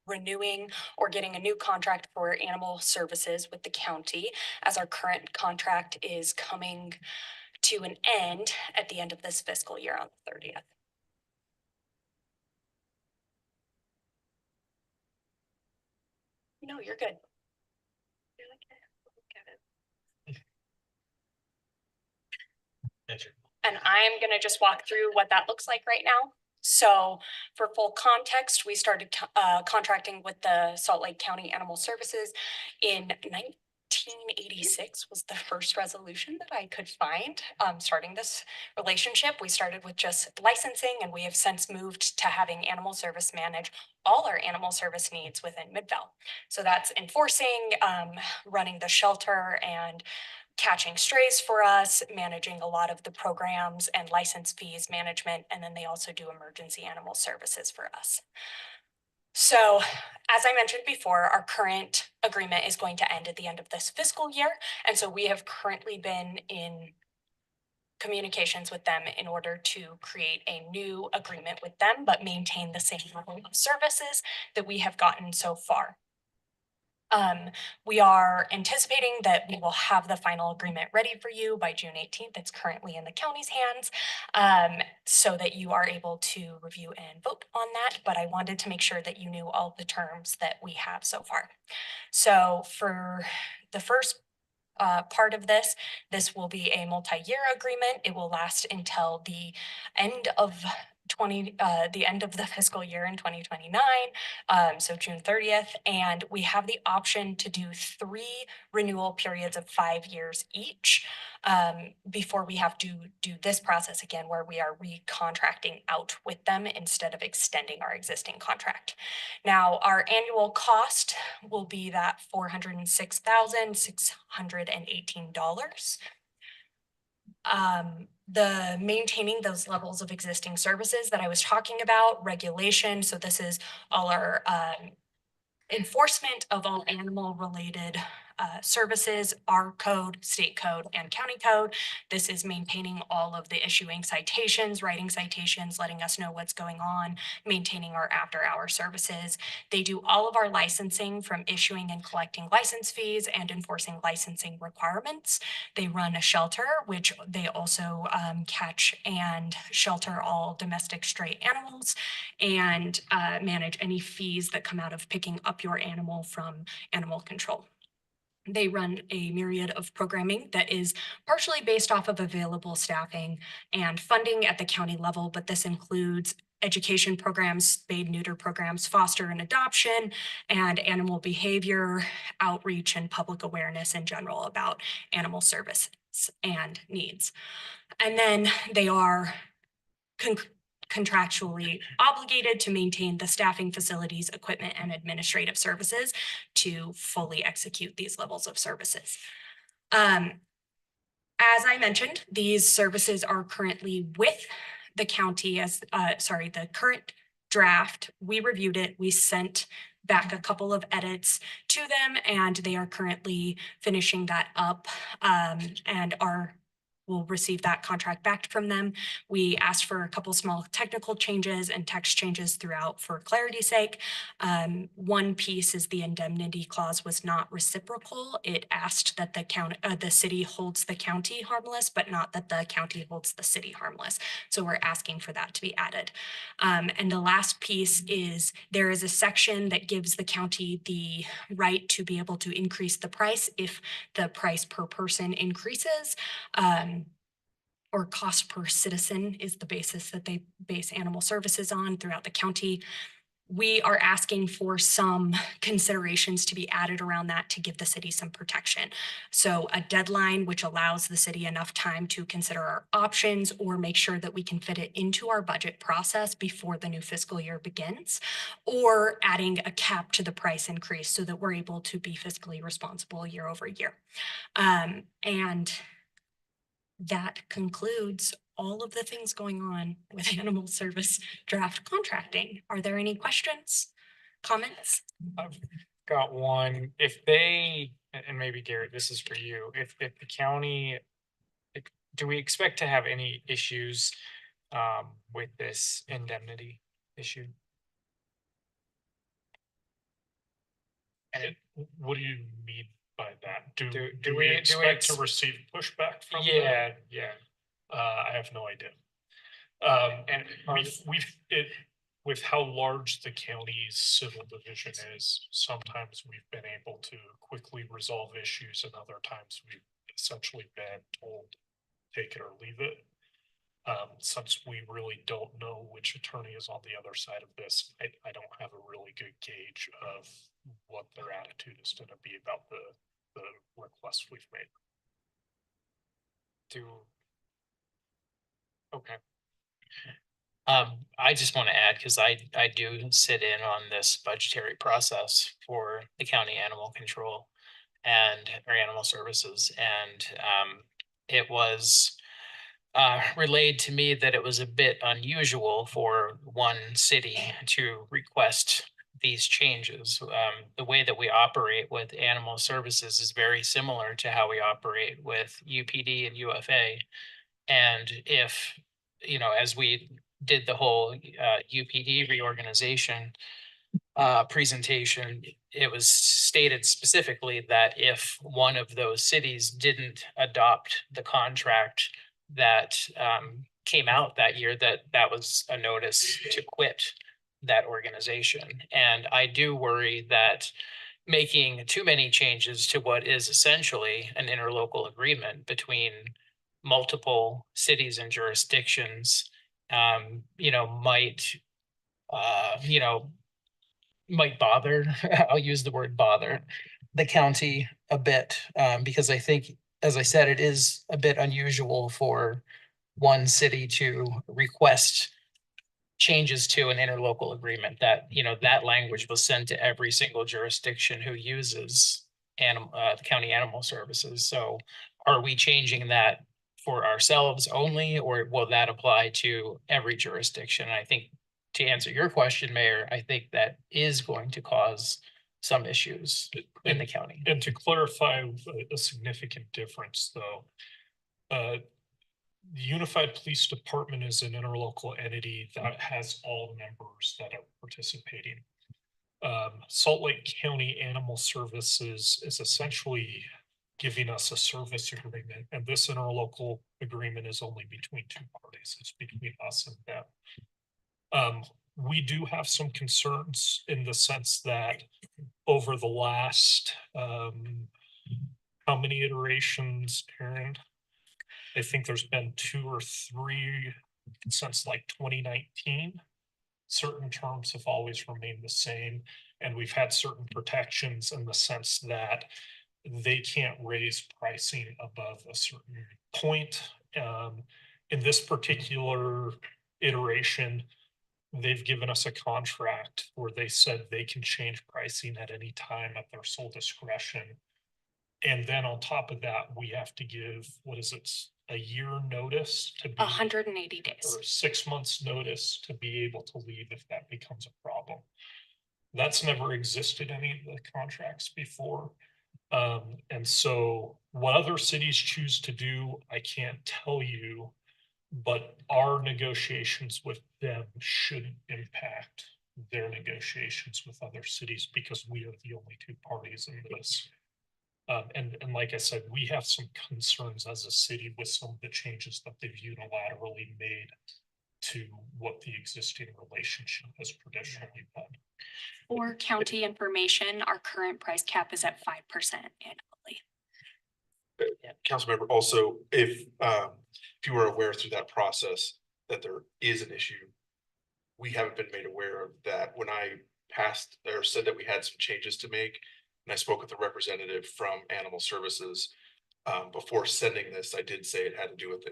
Q: renewing or getting a new contract for animal services with the county, as our current contract is coming to an end at the end of this fiscal year on the 30th. No, you're good. And I'm going to just walk through what that looks like right now. So for full context, we started contracting with the Salt Lake County Animal Services in 1986 was the first resolution that I could find. Starting this relationship, we started with just licensing, and we have since moved to having animal service manage all our animal service needs within Midvale. So that's enforcing, running the shelter, and catching strays for us, managing a lot of the programs and license fees management, and then they also do emergency animal services for us. So as I mentioned before, our current agreement is going to end at the end of this fiscal year. And so we have currently been in communications with them in order to create a new agreement with them, but maintain the same level of services that we have gotten so far. We are anticipating that we will have the final agreement ready for you by June 18th. It's currently in the county's hands, so that you are able to review and vote on that. But I wanted to make sure that you knew all the terms that we have so far. So for the first part of this will be a multi-year agreement. It will last until the end of the end of the fiscal year in 2029, so June 30th. And we have the option to do 3 renewal periods of 5 years each, before we have to do this process again, where we are recontracting out with them instead of extending our existing contract. Now, our annual cost will be that $406,618. The maintaining those levels of existing services that I was talking about, regulation. So this is all our enforcement of all animal related services, our code, state code, and county code. This is maintaining all of the issuing citations, writing citations, letting us know what's going on, maintaining our after hour services. They do all of our licensing, from issuing and collecting license fees and enforcing licensing requirements. They run a shelter, which they also catch and shelter all domestic stray animals, and manage any fees that come out of picking up your animal from animal control. They run a myriad of programming that is partially based off of available staffing and funding at the county level, but this includes education programs, spade neuter programs, foster and adoption, and animal behavior, outreach, and public awareness in general about animal services and needs. And then they are contractually obligated to maintain the staffing, facilities, equipment, and administrative services to fully execute these levels of services. As I mentioned, these services are currently with the county as, the current draft. We reviewed it. We sent back a couple of edits to them, and they are currently finishing that up, and we'll receive that contract back from them. We asked for a couple small technical changes and text changes throughout for clarity's sake. One piece is the indemnity clause was not reciprocal. It asked that the city holds the county harmless, but not that the county holds the city harmless. So we're asking for that to be added. And the last piece is there is a section that gives the county the right to be able to increase the price if the price per person increases. Or cost per citizen is the basis that they base animal services on throughout the county. We are asking for some considerations to be added around that to give the city some protection. So a deadline which allows the city enough time to consider our options or make sure that we can fit it into our budget process before the new fiscal year begins, or adding a cap to the price increase so that we're able to be fiscally responsible year over year. And that concludes all of the things going on with animal service draft contracting. Are there any questions, comments?
R: I've got one. If they, and maybe Garrett, this is for you, if the county, do we expect to have any issues with this indemnity issue?
N: And what do you mean by that? Do
R: do
N: we
R: we
N: expect to receive pushback from them?
R: Yeah.
N: I have no idea. And with how large the county's civil division is, sometimes we've been able to quickly resolve issues, and other times we've essentially been told, take it or leave it. Since we really don't know which attorney is on the other side of this, I don't have a really good gauge of what their attitude is going to be about the requests we've made.
R: Okay.
D: I just want to add, because I do sit in on this budgetary process for the county animal control and or animal services, and it was relayed to me that it was a bit unusual for one city to request these changes. The way that we operate with animal services is very similar to how we operate with UPD and UFA. And if, as we did the whole UPD reorganization presentation, it was stated specifically that if one of those cities didn't adopt the contract that came out that year, that was a notice to quit that organization. And I do worry that making too many changes to what is essentially an interlocal agreement between multiple cities and jurisdictions, might bother, I'll use the word bother, the county a bit, because I think, as I said, it is a bit unusual for one city to request changes to an interlocal agreement that, that language was sent to every single jurisdiction who uses the county animal services. So are we changing that for ourselves only, or will that apply to every jurisdiction? I think, to answer your question, Mayor, I think that is going to cause some issues in the county.
N: And to clarify a significant difference, though, the Unified Police Department is an interlocal entity that has all members that are participating. Salt Lake County Animal Services is essentially giving us a service agreement, and this interlocal agreement is only between two parties. It's between us and them. We do have some concerns in the sense that over the last, how many iterations, Aaron? I think there's been 2 or 3 since like 2019. Certain terms have always remained the same, and we've had certain protections in the sense that they can't raise pricing above a certain point. In this particular iteration, they've given us a contract where they said they can change pricing at any time at their sole discretion. And then on top of that, we have to give, a year notice to be
Q: 180 days.
N: or 6 months notice to be able to leave if that becomes a problem. That's never existed in any of the contracts before. And so what other cities choose to do, I can't tell you, but our negotiations with them shouldn't impact their negotiations with other cities because we are the only two parties in this. And like I said, we have some concerns as a city with some of the changes that they've unilaterally made to what the existing relationship has traditionally been.
Q: For county information, our current price cap is at 5% annually.
I: Councilmember, also, if you were aware through that process that there is an issue, we haven't been made aware of that. When I passed or said that we had some changes to make, and I spoke with a representative from Animal Services, before sending this, I did say it had to do with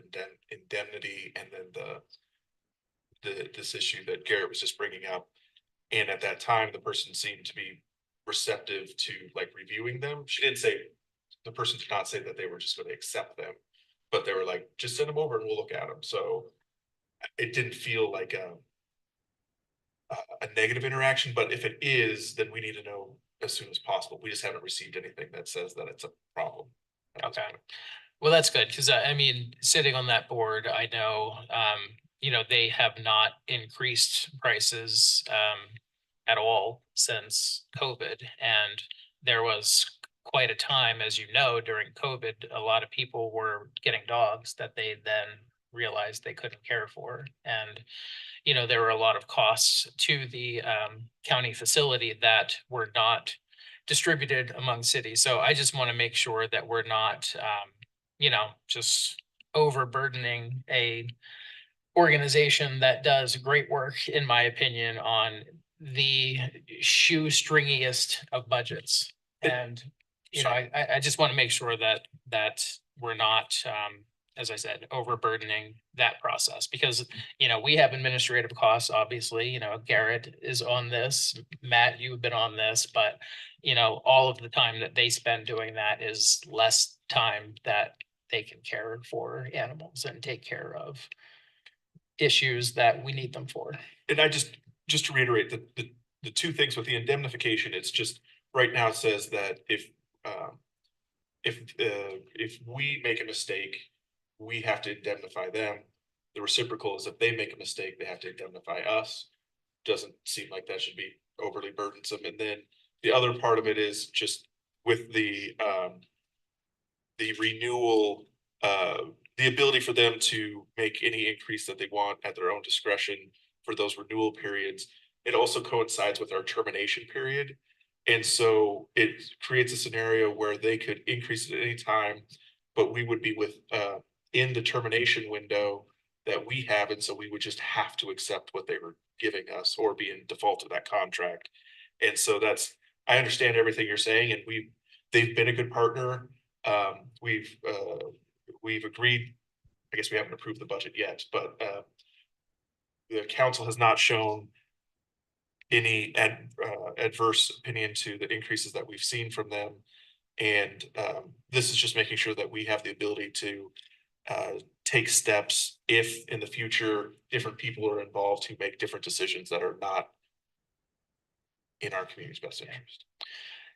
I: indemnity and then this issue that Garrett was just bringing up. And at that time, the person seemed to be receptive to like reviewing them. The person did not say that they were just going to accept them, but they were like, just send them over and we'll look at them. So it didn't feel like a negative interaction, but if it is, then we need to know as soon as possible. We just haven't received anything that says that it's a problem.
D: Okay. Well, that's good, because I mean, sitting on that board, I know, they have not increased prices at all since COVID. And there was quite a time, as you know, during COVID, a lot of people were getting dogs that they then realized they couldn't care for. And, there were a lot of costs to the county facility that were not distributed among cities. So I just want to make sure that we're not, just overburdening a organization that does great work, in my opinion, on the shoestringiest of budgets. And, I just want to make sure that we're not, as I said, overburdening that process because, we have administrative costs, obviously, Garrett is on this, Matt, you've been on this, but, all of the time that they spend doing that is less time that they can care for animals and take care of issues that we need them for.
I: And I just to reiterate that the two things with the indemnification, it's just, right now it says that if we make a mistake, we have to indemnify them. The reciprocal is if they make a mistake, they have to indemnify us. Doesn't seem like that should be overly burdensome. And then the other part of it is just with the renewal, the ability for them to make any increase that they want at their own discretion for those renewal periods. It also coincides with our termination period. And so it creates a scenario where they could increase it at any time, but we would be in the termination window that we have. And so we would just have to accept what they were giving us or be in default of that contract. And so I understand everything you're saying, and they've been a good partner. We've agreed, I guess we haven't approved the budget yet, but the council has not shown any adverse opinion to the increases that we've seen from them. And this is just making sure that we have the ability to take steps if in the future different people are involved who make different decisions that are not in our community's best interest.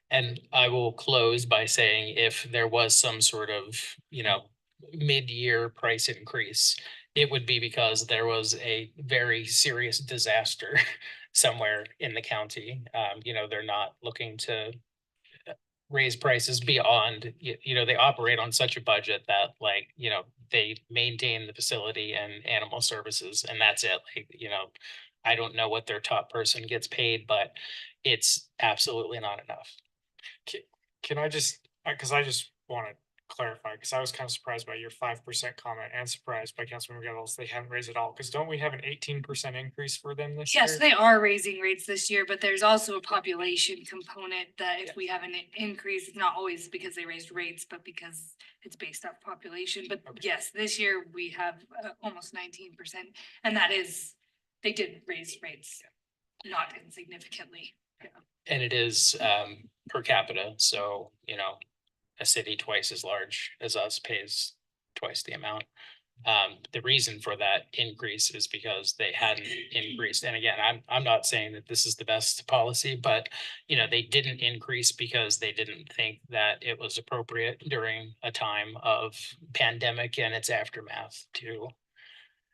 D: And I will close by saying if there was some sort of, mid-year price increase, it would be because there was a very serious disaster somewhere in the county. They're not looking to raise prices beyond, they operate on such a budget that they maintain the facility and animal services, and that's it. I don't know what their top person gets paid, but it's absolutely not enough.
R: Can I just, because I just want to clarify, because I was kind of surprised by your 5% comment and surprised by Councilmember Gettles, they haven't raised it all, because don't we have an 18% increase for them this year?
M: Yes, they are raising rates this year, but there's also a population component that if we have an increase, it's not always because they raised rates, but because it's based off population. But yes, this year we have almost 19%, and that is, they did raise rates, not insignificantly. Yeah.
D: And it is per capita, so a city twice as large as us pays twice the amount. The reason for that increase is because they hadn't increased. And again, I'm not saying that this is the best policy, but they didn't increase because they didn't think that it was appropriate during a time of pandemic and its aftermath to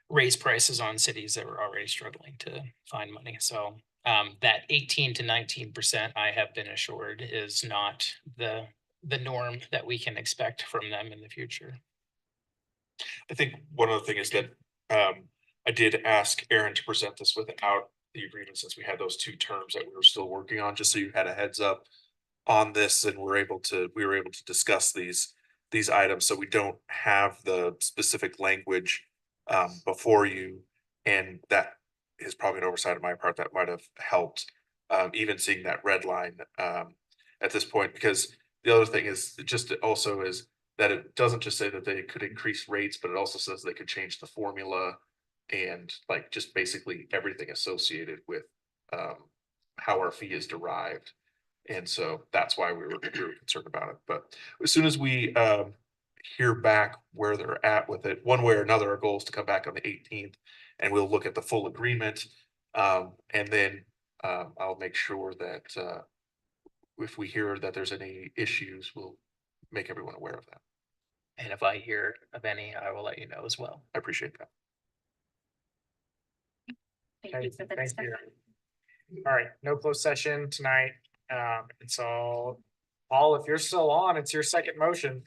D: raise prices on cities that were already struggling to find money. So that 18 to 19%, I have been assured, is not the norm that we can expect from them in the future.
I: I think one other thing is that I did ask Aaron to present this without the agreement, since we had those two terms that we were still working on, just so you had a heads up on this, and we were able to discuss these items, so we don't have the specific language before you. And that is probably an oversight on my part that might have helped, even seeing that red line at this point. Because the other thing is that it doesn't just say that they could increase rates, but it also says they could change the formula and just basically everything associated with how our fee is derived. And so that's why we were concerned about it. But as soon as we hear back where they're at with it, one way or another, our goal is to come back on the 18th and we'll look at the full agreement. And then I'll make sure that if we hear that there's any issues, we'll make everyone aware of that.
D: And if I hear of any, I will let you know as well.
I: I appreciate that.
C: Thank you for the
R: Thank
C: discussion.
R: you. All right, no closed session tonight. And so, Paul, if you're still on, it's your second motion.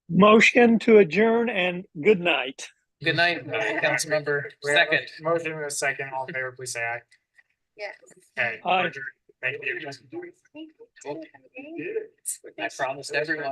G: Motion to adjourn and good night.
D: Good night, Councilmember.
R: We have a
D: Second.
R: motion and a second. All in favor, please say aye.
F: Yeah.
R: Okay.
G: Aye.
R: Thank you.
D: I promised everyone.